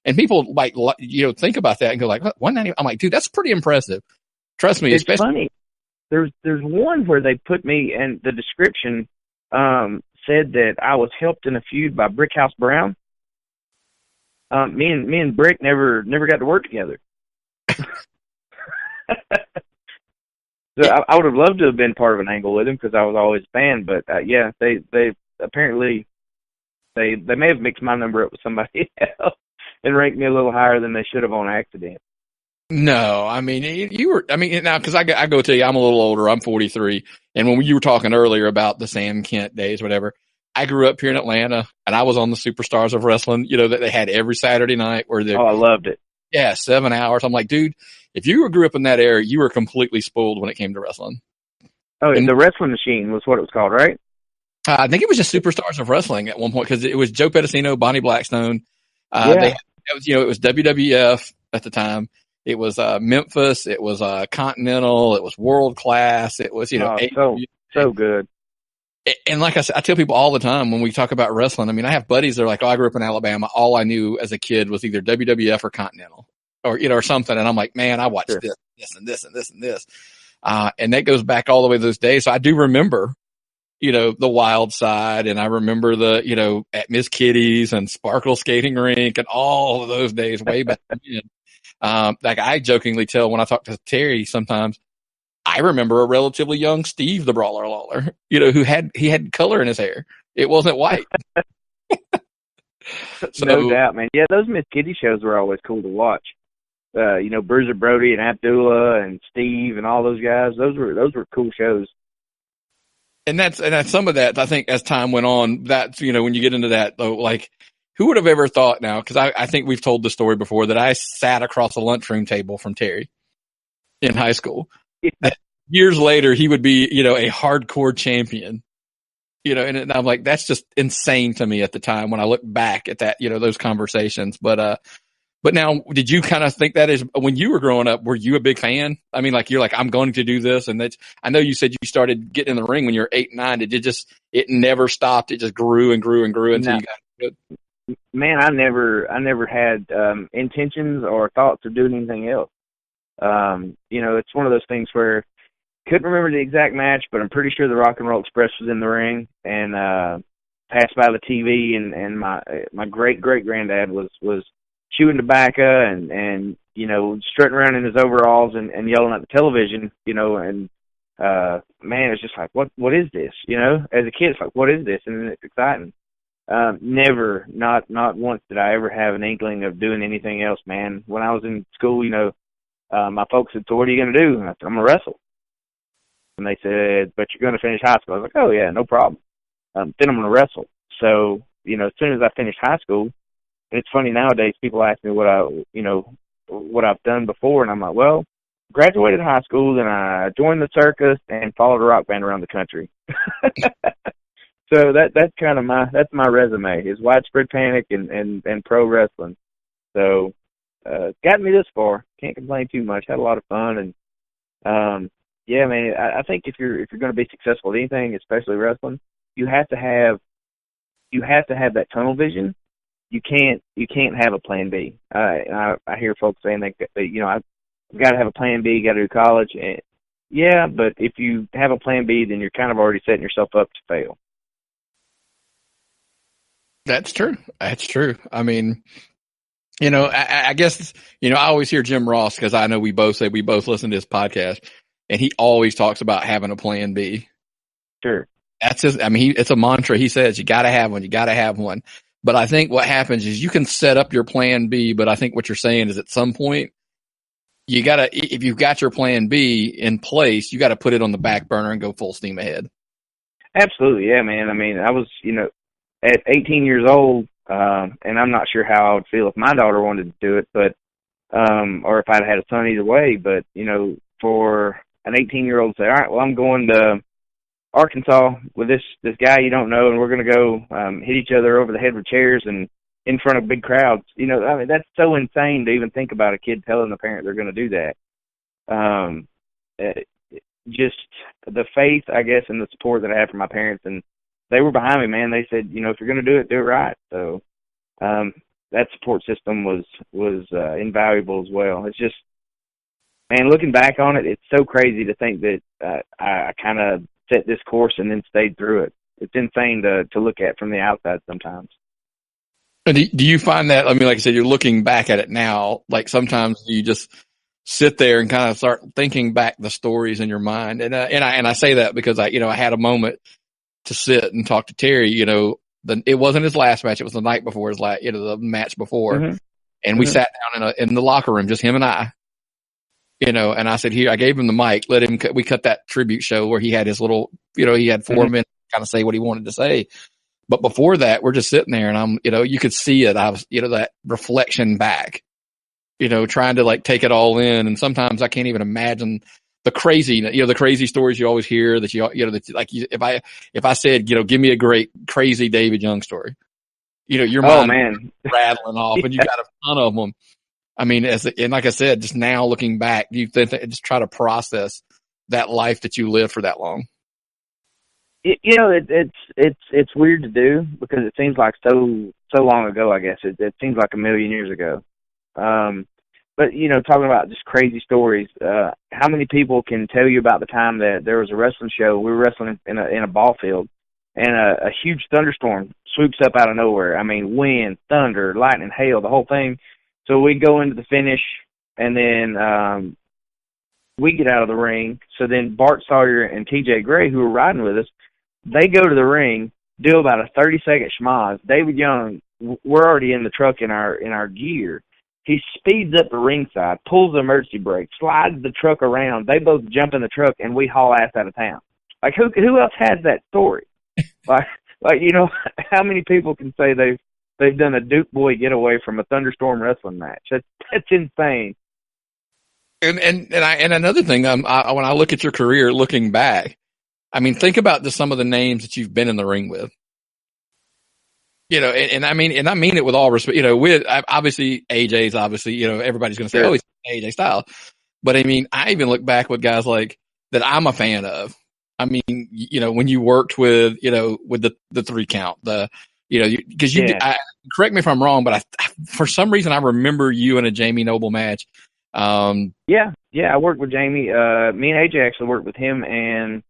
and people think about that and go like, what, 190? I'm like, dude, that's pretty impressive. Trust me. It's funny. There's one where they put me, and the description, said that I was helped in a feud by Brickhouse Brown. Me and Brick never got to work together. So I would have loved to have been part of an angle with him, because I was always a fan. But yeah, they apparently they may have mixed my number up with somebody else and ranked me a little higher than they should have on accident. No, I mean, now, because I go tell you, I'm a little older. I'm 43. And when you were talking earlier about the Sam Kent days, whatever, I grew up here in Atlanta, and I was on the Superstars of Wrestling, that they had every Saturday night. Oh, I loved it. Yeah, 7 hours. I'm like, dude, if you grew up in that era, you were completely spoiled when it came to wrestling. Oh, and the Wrestling Machine was what it was called, right? I think it was just Superstars of Wrestling at one point, because it was Joe Pedicino, Bonnie Blackstone. It was WWF at the time. It was Memphis. It was Continental. It was World Class. It was so good. And like I said, I tell people all the time when we talk about wrestling. I mean, I have buddies that are like, "Oh, I grew up in Alabama. All I knew as a kid was either WWF or Continental, or something." And I'm like, "Man, I watched this and this and this and this," and that goes back all the way to those days. So I do remember, the Wildside, and I remember the at Miss Kitty's and Sparkle Skating Rink and all of those days way back then. Like I jokingly tell when I talk to Terry sometimes, I remember a relatively young Steve the Brawler Lawler, who had color in his hair. It wasn't white. No doubt, man. Yeah, those Miss Kitty shows were always cool to watch. Bruiser Brody and Abdullah and Steve and all those guys. Those were cool shows. And that's some of that. I think as time went on, that's when you get into that though, like who would have ever thought now? Because I think we've told the story before that I sat across a lunchroom table from Terry in high school. Yeah. Years later, he would be, a hardcore champion, and I'm like, that's just insane to me at the time when I look back at that, those conversations. But now, did you kind of think that is when you were growing up, were you a big fan? I mean, like, you're like, I'm going to do this. And I know you said you started getting in the ring when you were 8, 9. It never stopped. It just grew and grew and grew until you got good. Man, I never had, intentions or thoughts of doing anything else. It's one of those things where couldn't remember the exact match, but I'm pretty sure the Rock and Roll Express was in the ring and passed by the TV, and my great granddad was chewing tobacco and strutting around in his overalls and yelling at the television, and man, it's just like what is this? As a kid, it's like, what is this? And it's exciting. Never, not once did I ever have an inkling of doing anything else, man. When I was in school, my folks said, "So what are you going to do?" And I said, "I'm going to wrestle." And they said, "But you're going to finish high school." I was like, "Oh, yeah, no problem." Then I'm going to wrestle. So, as soon as I finished high school, and it's funny nowadays, people ask me what I've done before, and I'm like, well, graduated high school, then I joined the circus and followed a rock band around the country. So that's kind of my resume is Widespread Panic and pro wrestling. So, got me this far. Can't complain too much. Had a lot of fun, and yeah, man. I think if you're going to be successful at anything, especially wrestling, you have to have that tunnel vision. You can't have a plan B. I hear folks saying that got to have a plan B, got to do college. And, yeah, but if you have a plan B, then you're kind of already setting yourself up to fail. That's true. That's true. I mean, you know, I guess, you know, I always hear Jim Ross, because I know we both listen to his podcast, and he always talks about having a plan B. Sure. That's his, I mean, it's a mantra. He says, you got to have one. You got to have one. But I think what happens is you can set up your plan B, but I think what you're saying is at some point, you got to, if you've got your plan B in place, you got to put it on the back burner and go full steam ahead. Absolutely. Yeah, man. I mean, I was, you know, at 18 years old, and I'm not sure how I would feel if my daughter wanted to do it, but, or if I'd had a son either way, but, you know, for an 18-year-old to say, all right, well, I'm going to Arkansas with this guy you don't know, and we're going to go hit each other over the head with chairs and in front of big crowds. You know, I mean, that's so insane to even think about a kid telling the parent they're going to do that. Just the faith, I guess, and the support that I had from my parents, and they were behind me, man. They said, you know, if you're going to do it right. So that support system was invaluable as well. It's just, man, looking back on it, it's so crazy to think that I kind of set this course and then stayed through it. It's insane to look at from the outside sometimes. Do you find that, I mean, like I said, you're looking back at it now, like sometimes you just sit there and kind of start thinking back the stories in your mind. And I say that because I had a moment to sit and talk to Terry, you know, it wasn't his last match. It was the night before his last, you know, the match before. Mm-hmm. And we sat down in the locker room, just him and I, you know, and I said, here, I gave him the mic, we cut that tribute show where he had his little, you know, he had 4 minutes to kind of say what he wanted to say. But before that, we're just sitting there and I'm, you know, you could see it. I was, you know, that reflection back, you know, trying to like take it all in. And sometimes I can't even imagine the crazy, you know, the crazy stories you always hear that you know, that like if I said, you know, give me a great crazy David Young story, you know, your mind rattling off and you got a ton of them. I mean, and like I said, just now looking back, you think just try to process that life that you lived for that long. You know, it's weird to do because it seems like so long ago. I guess it seems like a million years ago. But you know, talking about just crazy stories, how many people can tell you about the time that there was a wrestling show? We were wrestling in a ball field, and a huge thunderstorm swoops up out of nowhere. I mean, wind, thunder, lightning, hail, the whole thing. So we go into the finish, and then we get out of the ring. So then Bart Sawyer and TJ Gray, who were riding with us, they go to the ring, do about a 30-second schmoz. David Young, we're already in the truck in our gear. He speeds up the ringside, pulls the emergency brake, slides the truck around. They both jump in the truck, and we haul ass out of town. Like, who else has that story? like you know, how many people can say they've done a Duke Boy getaway from a thunderstorm wrestling match? That's insane. And another thing, when I look at your career, looking back, I mean, think about just some of the names that you've been in the ring with. You know, and I mean it with all respect. You know, with obviously AJ's obviously, you know, everybody's going to say, oh, he's AJ style. But I mean, I even look back with guys like that I'm a fan of. I mean, you know, when you worked with, you know, with the 3 count, you know, because correct me if I'm wrong, but for some reason I remember you in a Jamie Noble match. Yeah, I worked with Jamie. Me and AJ actually worked with him, and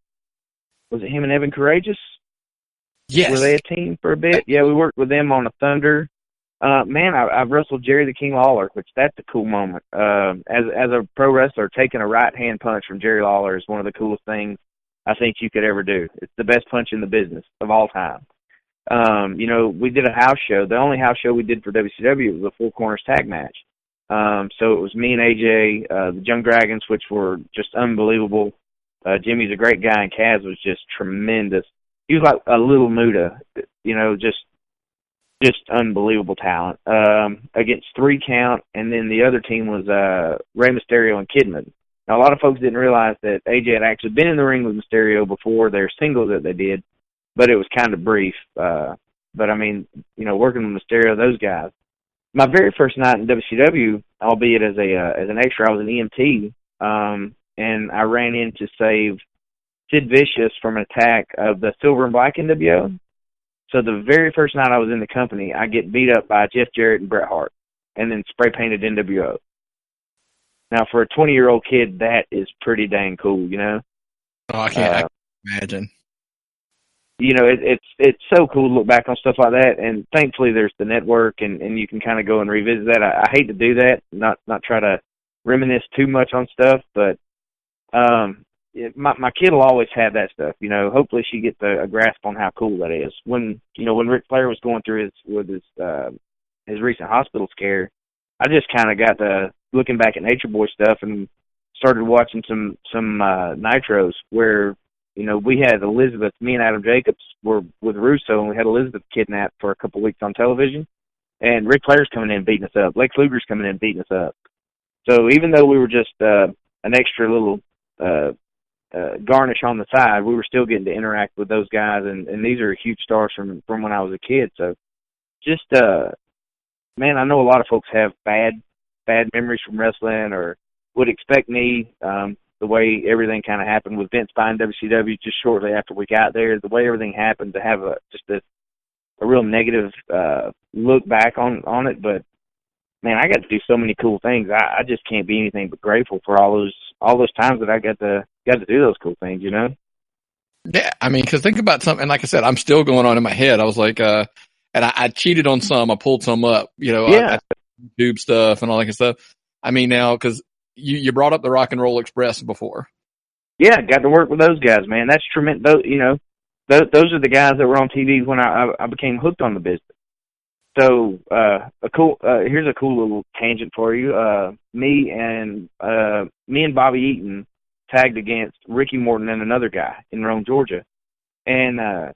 was it him and Evan Courageous? Yes. Were they a team for a bit? Yeah, we worked with them on a Thunder. Man, I've wrestled Jerry the King Lawler, which that's a cool moment. As a pro wrestler, taking a right hand punch from Jerry Lawler is one of the coolest things I think you could ever do. It's the best punch in the business of all time. You know, we did a house show. The only house show we did for WCW was a 4 corners tag match. So it was me and AJ, the Young Dragons, which were just unbelievable. Jimmy's a great guy, and Kaz was just tremendous. He was like a little Muda, you know, just unbelievable talent. Against 3 count, and then the other team was Rey Mysterio and Kidman. Now, a lot of folks didn't realize that AJ had actually been in the ring with Mysterio before their single that they did, but it was kind of brief. But I mean, you know, working with Mysterio, those guys. My very first night in WCW, albeit as an extra, I was an EMT, and I ran in to save Sid Vicious from an attack of the Silver and Black NWO. So the very first night I was in the company, I get beat up by Jeff Jarrett and Bret Hart, and then spray painted NWO. Now, for a 20-year-old kid, that is pretty dang cool, you know? Oh, I can't imagine. You know, it's so cool to look back on stuff like that, and thankfully there's the network, and you can kind of go and revisit that. I hate to do that, not try to reminisce too much on stuff, but my kid will always have that stuff, you know. Hopefully she gets a grasp on how cool that is. When Ric Flair was going through his recent hospital scare, I just kind of got to looking back at Nature Boy stuff and started watching some Nitros where, you know, we had Elizabeth, me and Adam Jacobs were with Russo, and we had Elizabeth kidnapped for a couple of weeks on television, and Ric Flair's coming in beating us up. Lex Luger's coming in beating us up. So even though we were just an extra little garnish on the side, we were still getting to interact with those guys, and these are huge stars from when I was a kid. So just, man, I know a lot of folks have bad memories from wrestling, or would expect me, the way everything kind of happened with Vince buying WCW just shortly after we got there, the way everything happened, to have a real negative look back on it. But man, I got to do so many cool things. I just can't be anything but grateful for all those times that I got to do those cool things, you know? Yeah, I mean, because think about something. Like I said, I'm still going on in my head. I was like, and I cheated on some. I pulled some up, you know, yeah. YouTube stuff and all that kind of stuff. I mean, now because you brought up the Rock and Roll Express before. Yeah, got to work with those guys, man. That's tremendous. You know, those are the guys that were on TV when I became hooked on the business. So, here's a cool little tangent for you. Me and Bobby Eaton tagged against Ricky Morton and another guy in Rome, Georgia. And, I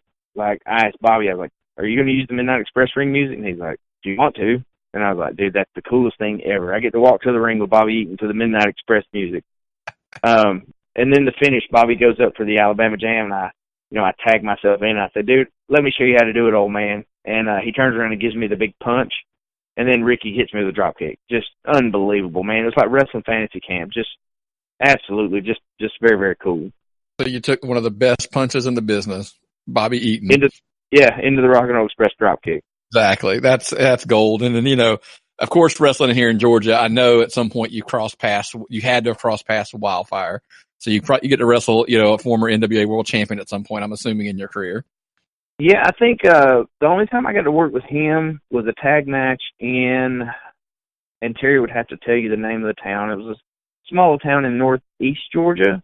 asked Bobby, I was like, are you going to use the Midnight Express ring music? And he's like, do you want to? And I was like, dude, that's the coolest thing ever. I get to walk to the ring with Bobby Eaton to the Midnight Express music. And then to finish, Bobby goes up for the Alabama Jam, and I tag myself in. I said, dude, let me show you how to do it, old man. And he turns around and gives me the big punch, and then Ricky hits me with a drop kick. Just unbelievable, man. It was like wrestling fantasy camp. Just absolutely, just very, very cool. So you took one of the best punches in the business, Bobby Eaton. Into the Rock and Roll Express drop kick. Exactly. That's gold. And then, you know, of course, wrestling here in Georgia, I know at some point you had to cross paths with Wildfire. So you get to wrestle, you know, a former NWA world champion at some point, I'm assuming, in your career. Yeah, I think the only time I got to work with him was a tag match and Terry would have to tell you the name of the town. It was a small town in northeast Georgia.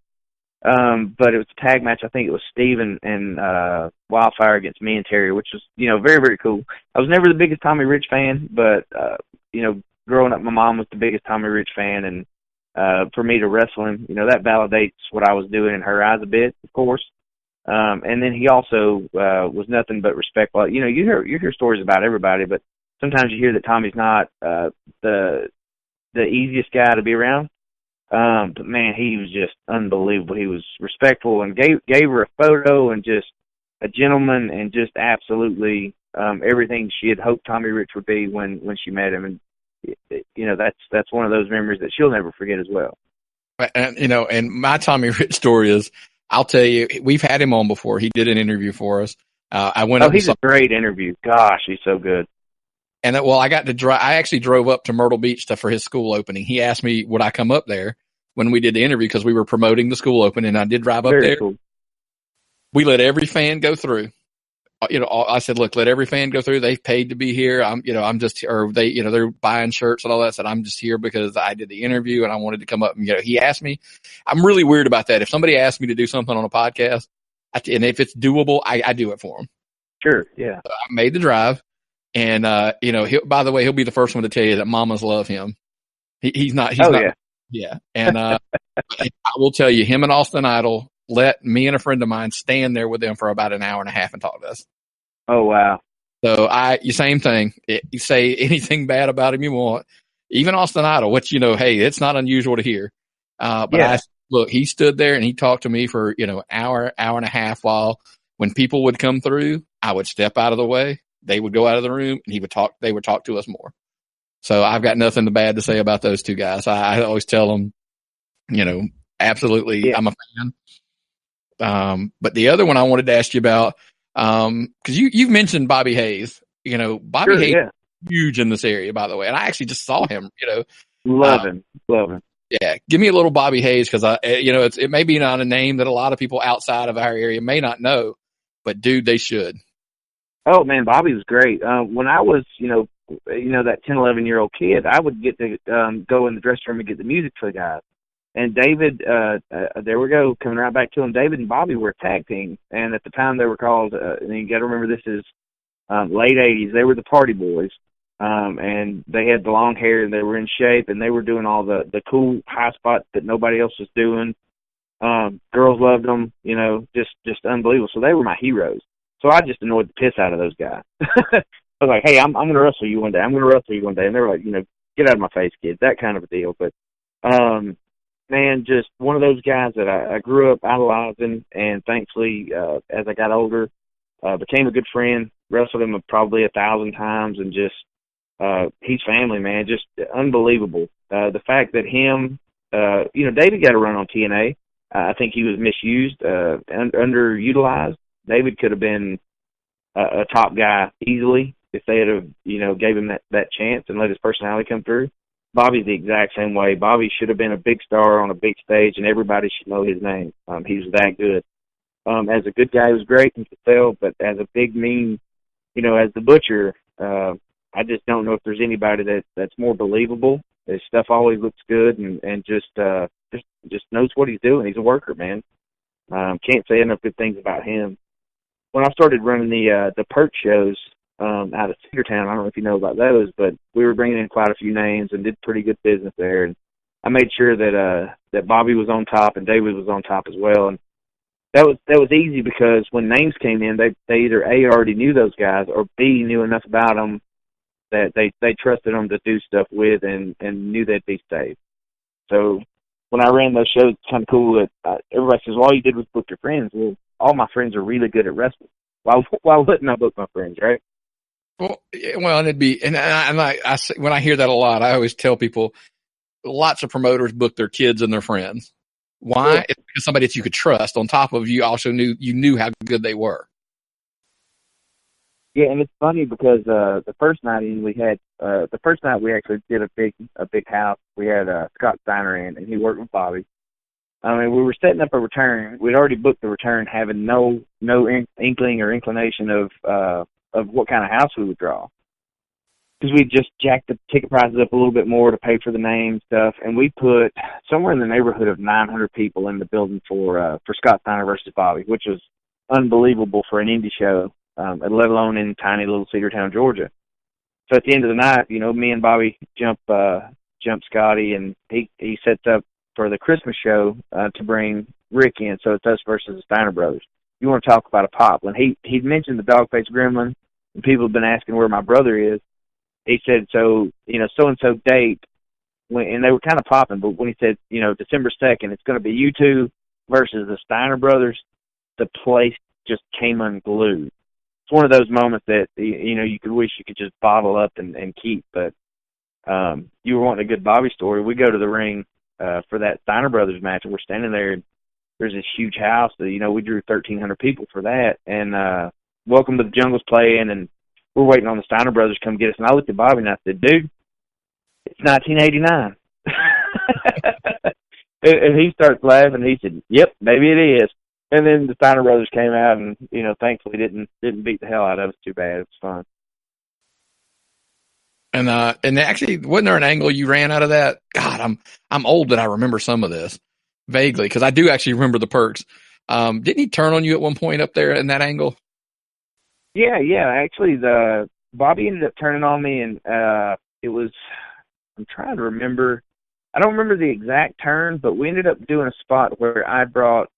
But it was a tag match. I think it was Steve and Wildfire against me and Terry, which was, you know, very, very cool. I was never the biggest Tommy Rich fan, but, you know, growing up, my mom was the biggest Tommy Rich fan. And for me to wrestle him, you know, that validates what I was doing in her eyes a bit, of course. And then he also was nothing but respectful. You know, you hear stories about everybody, but sometimes you hear that Tommy's not the easiest guy to be around. But man, he was just unbelievable. He was respectful and gave her a photo, and just a gentleman, and just absolutely everything she had hoped Tommy Rich would be when she met him. And you know, that's one of those memories that she'll never forget as well. And you know, and my Tommy Rich story is, I'll tell you, we've had him on before. He did an interview for us. He's a great interview. Gosh, he's so good. And I got to drive. I actually drove up to Myrtle Beach for his school opening. He asked me, would I come up there when we did the interview, because we were promoting the school opening, and I did drive up there. Cool. We let every fan go through. You know, I said, look, let every fan go through. They paid to be here. They're buying shirts and all that. I said, I'm just here because I did the interview and I wanted to come up. And, you know, he asked me. I'm really weird about that. If somebody asks me to do something on a podcast, and if it's doable, I do it for them. Sure. Yeah. So I made the drive. And, you know, by the way, he'll be the first one to tell you that mamas love him. He's not. Yeah. And, I will tell you, him and Austin Idol let me and a friend of mine stand there with them for about an hour and a half and talk to us. Oh, wow. So same thing. You say anything bad about him you want, even Austin Idol, which, you know, hey, it's not unusual to hear. Look, he stood there and he talked to me for, you know, hour and a half, while when people would come through, I would step out of the way. They would go out of the room and they would talk to us more. So I've got nothing bad to say about those two guys. I always tell them, you know, absolutely, I'm a fan. But the other one I wanted to ask you about, cause you've mentioned Bobby Hayes, you know, Bobby Hayes is huge in this area, by the way. And I actually just saw him, you know. Love him. Yeah, give me a little Bobby Hayes because it may be not a name that a lot of people outside of our area may not know, but dude, they should. Oh man, Bobby was great. When I was, that 10, 11-year-old kid, I would get to go in the dressing room and get the music for the guys. And David, there we go, coming right back to him. David and Bobby were a tag team, and at the time they were called. And you got to remember, this is late '80s. They were the Party Boys, and they had the long hair, and they were in shape, and they were doing all the cool high spots that nobody else was doing. Girls loved them, just unbelievable. So they were my heroes. So I just annoyed the piss out of those guys. I was like, hey, I'm going to wrestle you one day. I'm going to wrestle you one day. And they were like, get out of my face, kid. That kind of a deal. But, man, just one of those guys that I grew up idolizing, and thankfully, as I got older, became a good friend, wrestled him probably 1,000 times, and just, he's family, man, just unbelievable. The fact that him, David got a run on TNA. I think he was misused, underutilized. David could have been a top guy easily if they had, gave him that chance and let his personality come through. Bobby's the exact same way. Bobby should have been a big star on a big stage, and everybody should know his name. He was that good. As a good guy, he was great and could sell, but as a big, mean, as the Butcher, I just don't know if there's anybody that's more believable. His stuff always looks good, and just knows what he's doing. He's a worker, man. Can't say enough good things about him. When I started running the perk shows out of Cedartown, I don't know if you know about those, but we were bringing in quite a few names and did pretty good business there. And I made sure that Bobby was on top and David was on top as well. And that was easy because when names came in, they either A, already knew those guys, or B, knew enough about them that they trusted them to do stuff with and knew they'd be safe. So when I ran those shows, it's kind of cool that everybody says, well, all you did was book your friends. Well, all my friends are really good at wrestling. Why wouldn't I book my friends, right? Well, and it'd be, and I when I hear that a lot, I always tell people, lots of promoters book their kids and their friends. Why? Yeah. It's because somebody that you could trust. On top of you also knew how good they were. Yeah, and it's funny because the first night we actually did a big house. We had Scott Steiner in, and he worked with Bobby. I mean, we were setting up a return. We'd already booked the return, having no inkling or inclination of what kind of house we would draw, because we just jacked the ticket prices up a little bit more to pay for the name stuff, and we put somewhere in the neighborhood of 900 people in the building for Scott Steiner versus Bobby, which was unbelievable for an indie show, let alone in tiny little Cedartown, Georgia. So at the end of the night, me and Bobby jump Scotty, and he sets up for the Christmas show to bring Rick in, so it's us versus the Steiner Brothers. You want to talk about a pop. When he'd mentioned the Dogface Gremlin, and people have been asking where my brother is, he said, so-and-so date, and they were kind of popping, but when he said, December 2nd, it's going to be you two versus the Steiner Brothers, the place just came unglued. It's one of those moments that, you could wish you could just bottle up and keep, but you were wanting a good Bobby story. We go to the ring for that Steiner Brothers match, and we're standing there, and there's this huge house that, we drew 1,300 people for that, and Welcome to the Jungle's playing, and we're waiting on the Steiner Brothers to come get us, and I looked at Bobby and I said, dude, it's 1989. and he starts laughing, and he said, yep, maybe it is. And then the Steiner Brothers came out and, thankfully didn't beat the hell out of us too bad. It was fun. And actually, wasn't there an angle you ran out of that? God, I'm old, but I remember some of this vaguely, because I do actually remember the perks. Didn't he turn on you at one point up there in that angle? Yeah. Actually, Bobby ended up turning on me, and it was, I'm trying to remember. I don't remember the exact turn, but we ended up doing a spot where I brought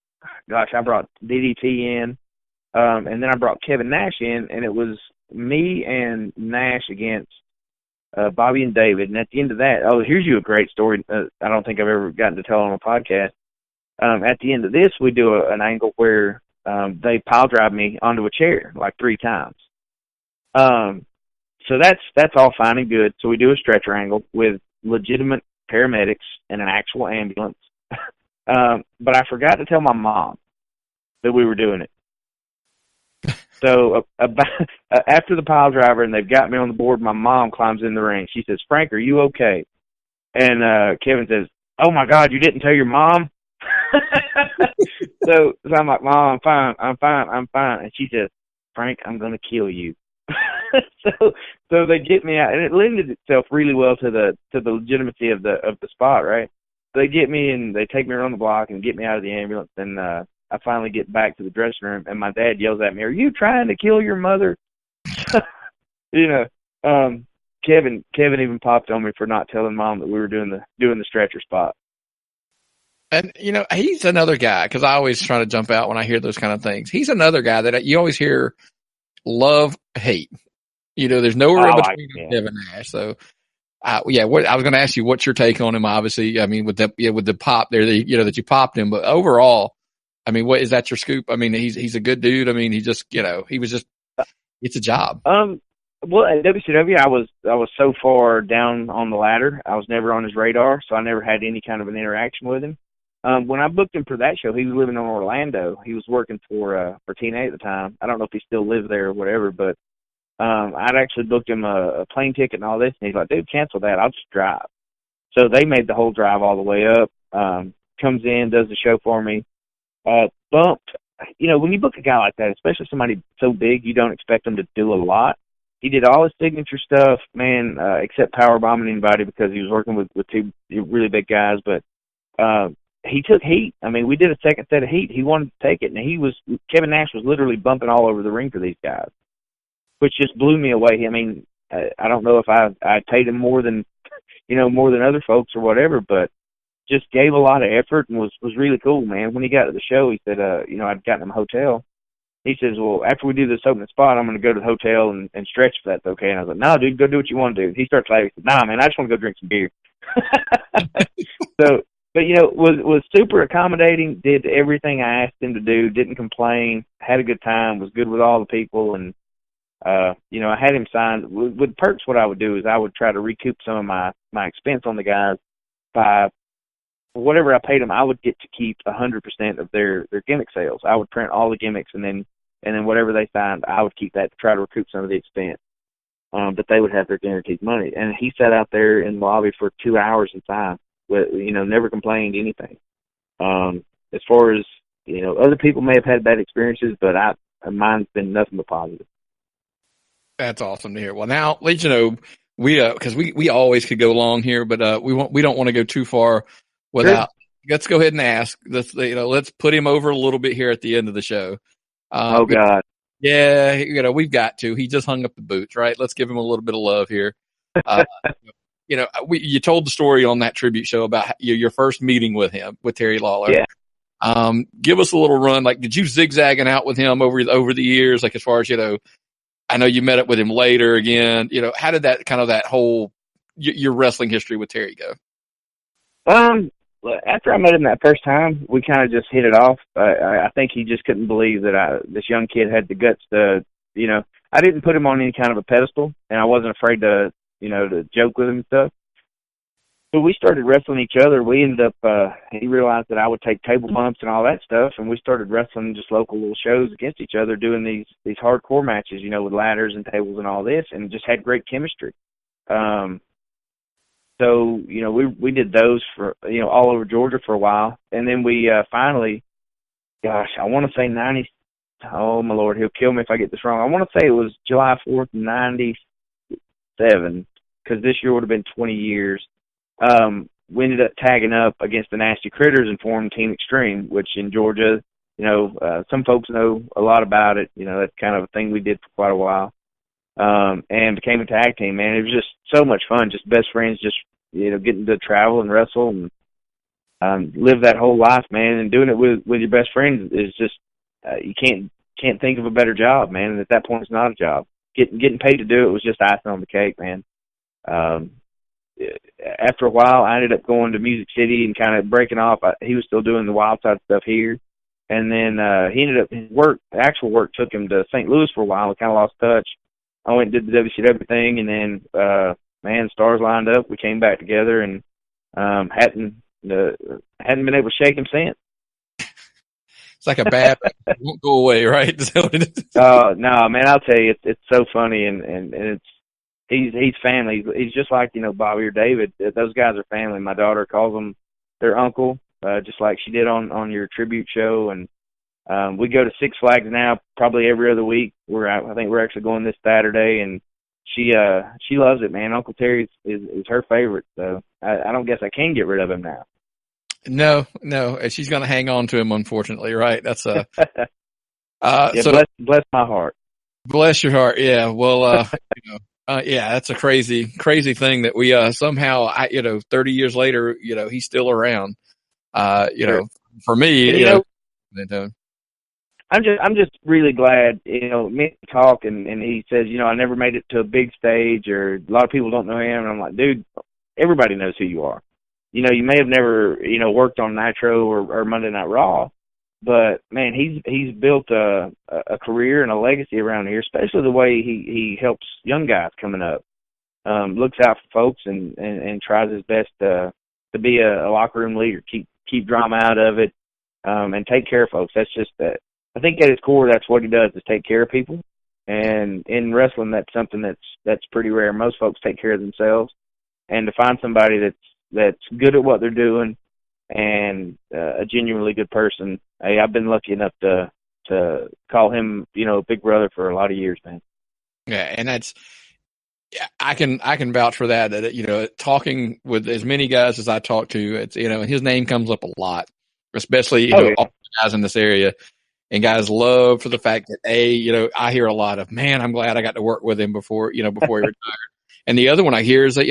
DDT in, and then I brought Kevin Nash in, and it was me and Nash against Bobby and David. And at the end of that, here's you a great story. I don't think I've ever gotten to tell on a podcast. At the end of this, we do an angle where they pile drive me onto a chair like 3 times. So that's all fine and good. So we do a stretcher angle with legitimate paramedics and an actual ambulance. But I forgot to tell my mom that we were doing it. So after the pile driver and they've got me on the board, my mom climbs in the ring. She says, Frank, are you okay? And Kevin says, "Oh my God, you didn't tell your mom?" so I'm like, "Mom, I'm fine." And she says, "Frank, I'm going to kill you." so they get me out, and it lended itself really well to the legitimacy of the spot, right? They get me and they take me around the block and get me out of the ambulance, and I finally get back to the dressing room, and my dad yells at me, "Are you trying to kill your mother?" you know, Kevin even popped on me for not telling Mom that we were doing the stretcher spot. And, he's another guy, because I always try to jump out when I hear those kind of things. He's another guy that you always hear love, hate. There's no real between Kevin Nash. So, I was going to ask you, what's your take on him? Obviously, I mean, with the pop there, that you popped him, but overall, I mean, what is that your scoop? I mean, he's a good dude. I mean, he just, it's a job. Well, at WCW, I was so far down on the ladder, I was never on his radar, so I never had any kind of an interaction with him. When I booked him for that show, he was living in Orlando. He was working for TNA at the time. I don't know if he still lived there or whatever, but I'd actually booked him a plane ticket and all this, and he's like, "Dude, cancel that. I'll just drive." So they made the whole drive all the way up. Comes in, does the show for me. Bumped. When you book a guy like that, especially somebody so big, you don't expect him to do a lot. He did all his signature stuff, man, except powerbombing anybody because he was working with two really big guys. But he took heat. I mean, we did a second set of heat. He wanted to take it, and Kevin Nash was literally bumping all over the ring for these guys, which just blew me away. I mean, I don't know if I paid him more than other folks or whatever, but just gave a lot of effort and was really cool, man. When he got to the show, he said, I'd gotten him a hotel. He says, "Well, after we do this opening spot, I'm going to go to the hotel and stretch if that's okay." And I was like, "No, dude, go do what you want to do." He starts laughing. He said, "Nah, man, I just want to go drink some beer." So, but was super accommodating. Did everything I asked him to do. Didn't complain. Had a good time. Was good with all the people, and I had him signed with perks. What I would do is I would try to recoup some of my expense on the guys by whatever I paid them. I would get to keep 100% of their gimmick sales. I would print all the gimmicks, and then whatever they signed, I would keep that to try to recoup some of the expense. But they would have their guaranteed money. And he sat out there in the lobby for 2 hours in time, with never complained anything. As far as other people may have had bad experiences, but mine's been nothing but positive. That's awesome to hear. Well, now let you know because we always could go long here, but we don't want to go too far without. Sure. Let's go ahead and ask. Let's put him over a little bit here at the end of the show. Oh God. Yeah, we've got to. He just hung up the boots, right? Let's give him a little bit of love here. You told the story on that tribute show about your first meeting with Terry Lawler. Yeah. Give us a little run. Like, did you zigzagging out with him over the years? Like, as far as, I know you met up with him later again. How did that whole your wrestling history with Terry go? After I met him that first time, we kind of just hit it off. I think he just couldn't believe that this young kid had the guts to, I didn't put him on any kind of a pedestal, and I wasn't afraid to, to joke with him and stuff. So we started wrestling each other. We ended up, he realized that I would take table bumps and all that stuff, and we started wrestling just local little shows against each other, doing these hardcore matches, with ladders and tables and all this, and just had great chemistry. So, we did those for, all over Georgia for a while. And then we finally, gosh, I want to say oh, my Lord, he'll kill me if I get this wrong. I want to say it was July 4th, 97, because this year would have been 20 years. We ended up tagging up against the Nasty Critters and formed Team Extreme, which in Georgia, some folks know a lot about it. That's kind of a thing we did for quite a while. And became a tag team, man. It was just so much fun, just best friends, just, getting to travel and wrestle and live that whole life, man. And doing it with your best friends is just, you can't think of a better job, man. And at that point, it's not a job. Getting paid to do it was just icing on the cake, man. After a while, I ended up going to Music City and kind of breaking off. He was still doing the Wildside stuff here. And then he ended up, his actual work took him to St. Louis for a while. We kind of lost touch. I went and did the WCW thing, and then, stars lined up. We came back together and hadn't been able to shake him since. It's like a bad it won't go away, right? No, man, I'll tell you, it's so funny, and it's he's family. He's just like Bobby or David. Those guys are family. My daughter calls them their uncle, just like she did on your tribute show. And we go to Six Flags now probably every other week. I think we're actually going this Saturday, and she loves it, man. Uncle Terry is her favorite, so I don't guess I can get rid of him now. No, she's going to hang on to him, unfortunately, right? That's yeah, so bless my heart. Bless your heart. Yeah. Well, yeah, that's a crazy thing that we somehow 30 years later, he's still around. Sure. For me, I'm just really glad, me talk and he says, I never made it to a big stage, or a lot of people don't know him. And I'm like, dude, everybody knows who you are. You may have never, worked on Nitro or Monday Night Raw, but man, he's built a career and a legacy around here, especially the way he helps young guys coming up. Looks out for folks and tries his best to be a locker room leader, keep drama out of it, and take care of folks. That's just that. I think at his core, that's what he does, is take care of people. And in wrestling, that's something that's pretty rare. Most folks take care of themselves, and to find somebody that's good at what they're doing and a genuinely good person. Hey, I've been lucky enough to call him, big brother for a lot of years, man. Yeah, and I can vouch for that. Talking with as many guys as I talk to, it's his name comes up a lot, especially all the guys in this area. And guys love for the fact that I hear a lot of, man, I'm glad I got to work with him before he retired. And the other one I hear is that,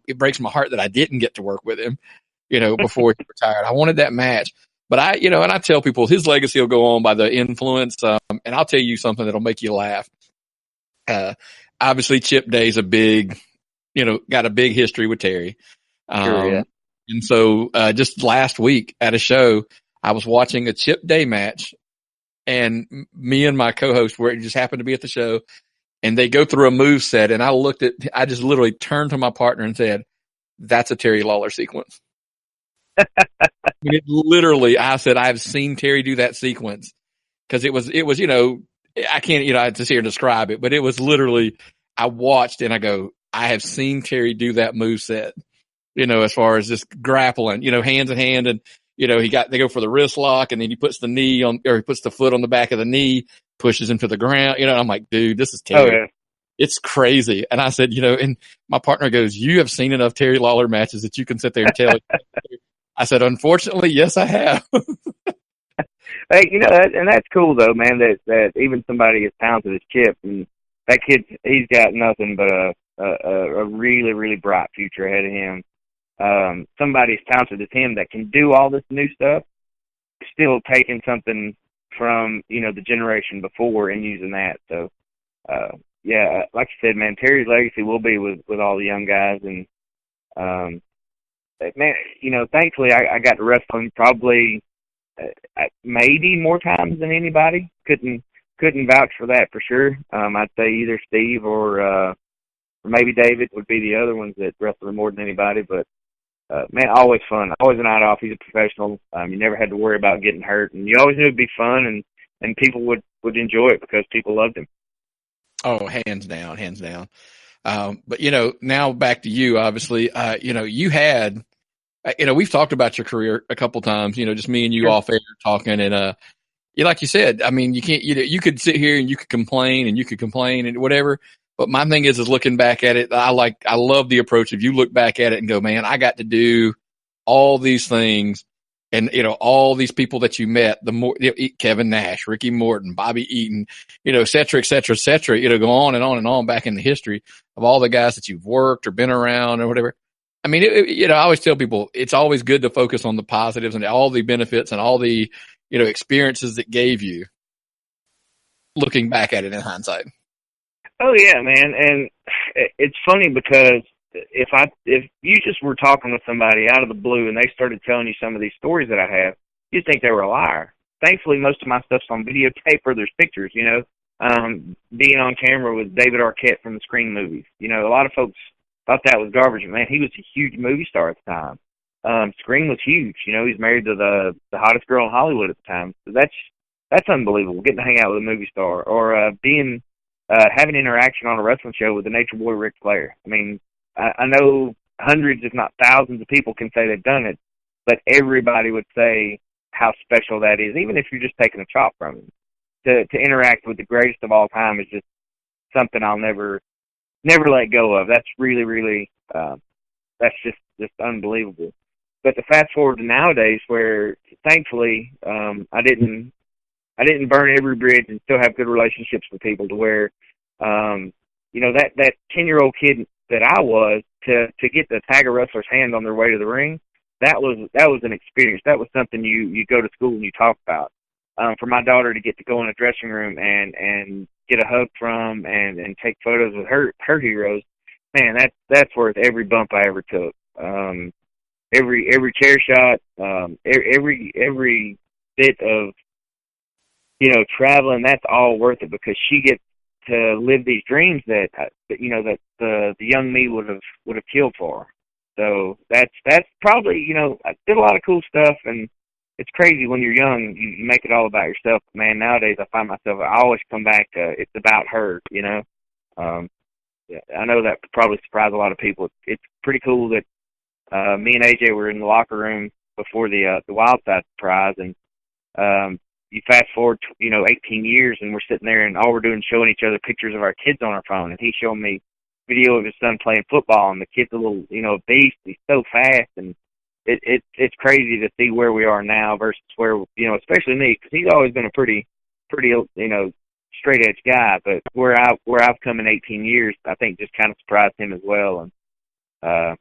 it breaks my heart that I didn't get to work with him, before he retired. I wanted that match. But and I tell people his legacy will go on by the influence. And I'll tell you something that'll make you laugh. Obviously Chip Day's got a big history with Terry. Sure, yeah. And so, just last week at a show, I was watching a Chip Day match, and me and my co-host just happened to be at the show, and they go through a move set, and I just literally turned to my partner and said, "That's a Terry Lawler sequence." I said, I've seen Terry do that sequence, because it was I can't just here describe it, but it was literally, I watched and I go, I have seen Terry do that move set, as far as just grappling, hands in hand, and they go for the wrist lock, and then he puts he puts the foot on the back of the knee, pushes him to the ground. I'm like, dude, this is Terry. Oh, yeah. It's crazy. And I said, and my partner goes, you have seen enough Terry Lawler matches that you can sit there and tell. I said, unfortunately, yes, I have. Hey, and that's cool though, man, that even somebody as talented as Chip, and that kid, he's got nothing but a really, really bright future ahead of him. Somebody as talented as him that can do all this new stuff, still taking something from, the generation before and using that. So, yeah, like you said, man, Terry's legacy will be with all the young guys. And, man, thankfully I got to wrestle him probably maybe more times than anybody. Couldn't vouch for that for sure. I'd say either Steve or maybe David would be the other ones that wrestled him more than anybody. But man, always fun. Always a night off. He's a professional. You never had to worry about getting hurt, and you always knew it'd be fun, and people would enjoy it because people loved him. Oh, hands down. But now back to you. Obviously, you had, we've talked about your career a couple times. Just me and you off air talking, and like you said, I mean, you can't. You could sit here and you could complain and whatever. But my thing is looking back at it. I love the approach of you look back at it and go, man, I got to do all these things, and all these people that you met, Kevin Nash, Ricky Morton, Bobby Eaton, et cetera, et cetera, et cetera. Go on and on and on back in the history of all the guys that you've worked or been around or whatever. I mean, I always tell people it's always good to focus on the positives and all the benefits and all the experiences that gave you. Looking back at it in hindsight. Oh yeah, man, and it's funny because if you just were talking with somebody out of the blue and they started telling you some of these stories that I have, you'd think they were a liar. Thankfully, most of my stuff's on videotape or there's pictures. Being on camera with David Arquette from the Scream movies. A lot of folks thought that was garbage, but man, he was a huge movie star at the time. Scream was huge. He's married to the hottest girl in Hollywood at the time. So that's unbelievable. Getting to hang out with a movie star or having interaction on a wrestling show with the Nature Boy Ric Flair. I mean, I know hundreds, if not thousands of people can say they've done it, but everybody would say how special that is, even if you're just taking a chop from him. To interact with the greatest of all time is just something I'll never let go of. That's really, really, that's just unbelievable. But to fast forward to nowadays, where thankfully I didn't burn every bridge and still have good relationships with people, to where that 10-year-old kid that I was, to get the Tiger wrestler's hand on their way to the ring, that was an experience. That was something you go to school and you talk about. For my daughter to get to go in a dressing room and get a hug from and take photos with her heroes, man, that's worth every bump I ever took. Every chair shot, every bit of traveling, that's all worth it, because she gets to live these dreams that the young me would have killed for. So that's probably, I did a lot of cool stuff, and it's crazy when you're young, you make it all about yourself. Man, nowadays I find myself, I always come back to, it's about her, Yeah, I know that probably surprised a lot of people. It's pretty cool that me and AJ were in the locker room before the Wildside surprise, and you fast forward, 18 years, and we're sitting there, and all we're doing is showing each other pictures of our kids on our phone, and he's showing me video of his son playing football, and the kid's a little, beast. He's so fast, and it's crazy to see where we are now versus where, especially me, because he's always been a pretty, straight edge guy. But where I've come in 18 years, I think just kind of surprised him as well. And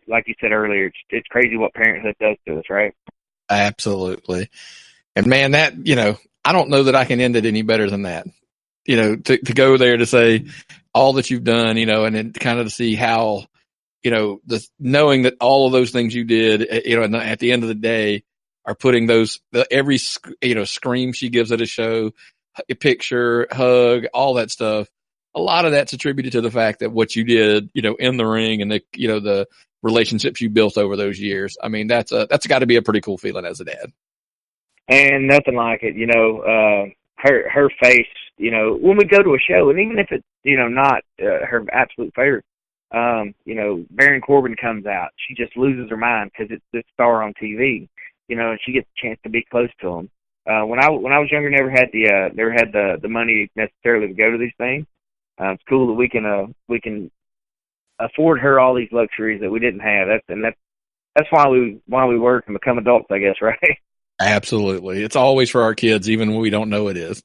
like you said earlier, it's crazy what parenthood does to us, right? Absolutely. And man, that I don't know that I can end it any better than that. To go there to say all that you've done, and then kind of to see how. Knowing that all of those things you did, and at the end of the day are putting every, scream she gives at a show, a picture, hug, all that stuff. A lot of that's attributed to the fact that what you did, in the ring, and the relationships you built over those years. I mean, that's got to be a pretty cool feeling as a dad. And nothing like it, her face, when we go to a show, and even if it's, not her absolute favorite, Baron Corbin comes out, she just loses her mind because it's this star on TV, and she gets a chance to be close to him. When I was younger, never had the money necessarily to go to these things. It's cool that we can afford her all these luxuries that we didn't have. That's why we work and become adults, I guess, right? Absolutely, it's always for our kids, even when we don't know it is.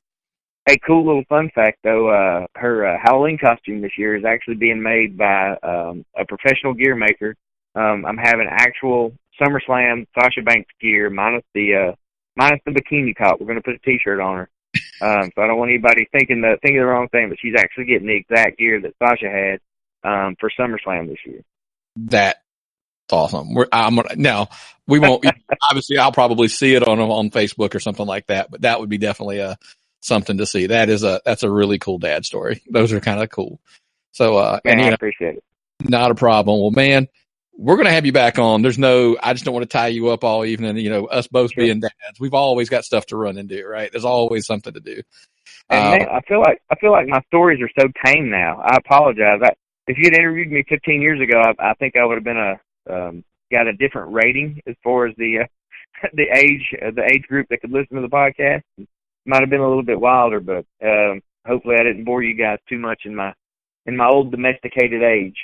Hey, cool little fun fact, though. Her Halloween costume this year is actually being made by a professional gear maker. I'm having actual SummerSlam Sasha Banks gear minus the bikini top. We're going to put a T-shirt on her. So I don't want anybody thinking the wrong thing, but she's actually getting the exact gear that Sasha had for SummerSlam this year. That's awesome. Now we won't. Obviously, I'll probably see it on Facebook or something like that. But that would be definitely something to see. That's a really cool dad story. Those are kind of cool. So, man, I appreciate it. Not a problem. Well, man, we're going to have you back on. I just don't want to tie you up all evening. Us both Sure. being dads, we've always got stuff to run and do, right? There's always something to do. And man, I feel like my stories are so tame now. I apologize. If you had interviewed me 15 years ago, I think I would have been got a different rating as far as the age group that could listen to the podcast. Might have been a little bit wilder, but hopefully I didn't bore you guys too much in my old domesticated age.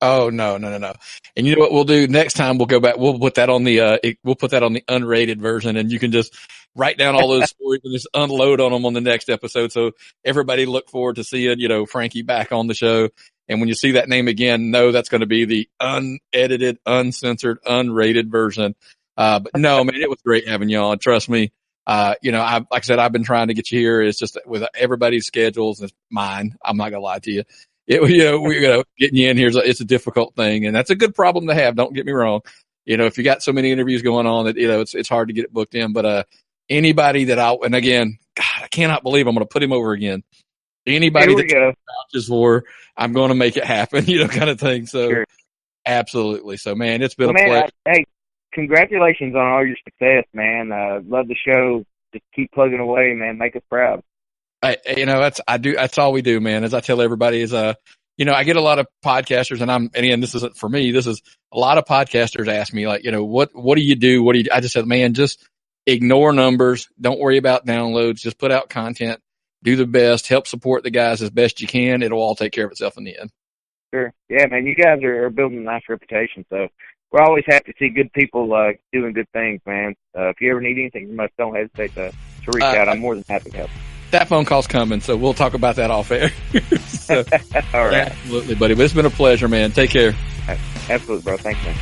Oh, no. And you know what we'll do next time? We'll go back. We'll put that on the unrated version, and you can just write down all those stories and just unload on them on the next episode. So everybody look forward to seeing, Frankie back on the show. And when you see that name again, know that's going to be the unedited, uncensored, unrated version. But no, man, it was great having you on. Trust me. Like I said, I've been trying to get you here. It's just with everybody's schedules and mine. I'm not going to lie to you. Getting you in here it's a difficult thing, and that's a good problem to have. Don't get me wrong. If you got so many interviews going on that, it's hard to get it booked in, but, anybody that and again, God, I cannot believe I'm going to put him over again. Anybody that vouches for, I'm going to make it happen, kind of thing. So sure. Absolutely. So man, it's been a pleasure. Hey, congratulations on all your success, man. Love the show. Just keep plugging away, man. Make us proud. That's all we do, man. As I tell everybody, is I get a lot of podcasters, and again, this isn't for me. This is a lot of podcasters ask me, like, what do you do? I just said, man, just ignore numbers. Don't worry about downloads. Just put out content. Do the best. Help support the guys as best you can. It'll all take care of itself in the end. Sure. Yeah, man, you guys are building a nice reputation, so we're always happy to see good people doing good things, man. If you ever need anything from us, don't hesitate to reach out. I'm more than happy to help. That phone call's coming, so we'll talk about that off air. So, all right. Absolutely, buddy. But it's been a pleasure, man. Take care. Absolutely, bro. Thanks, man.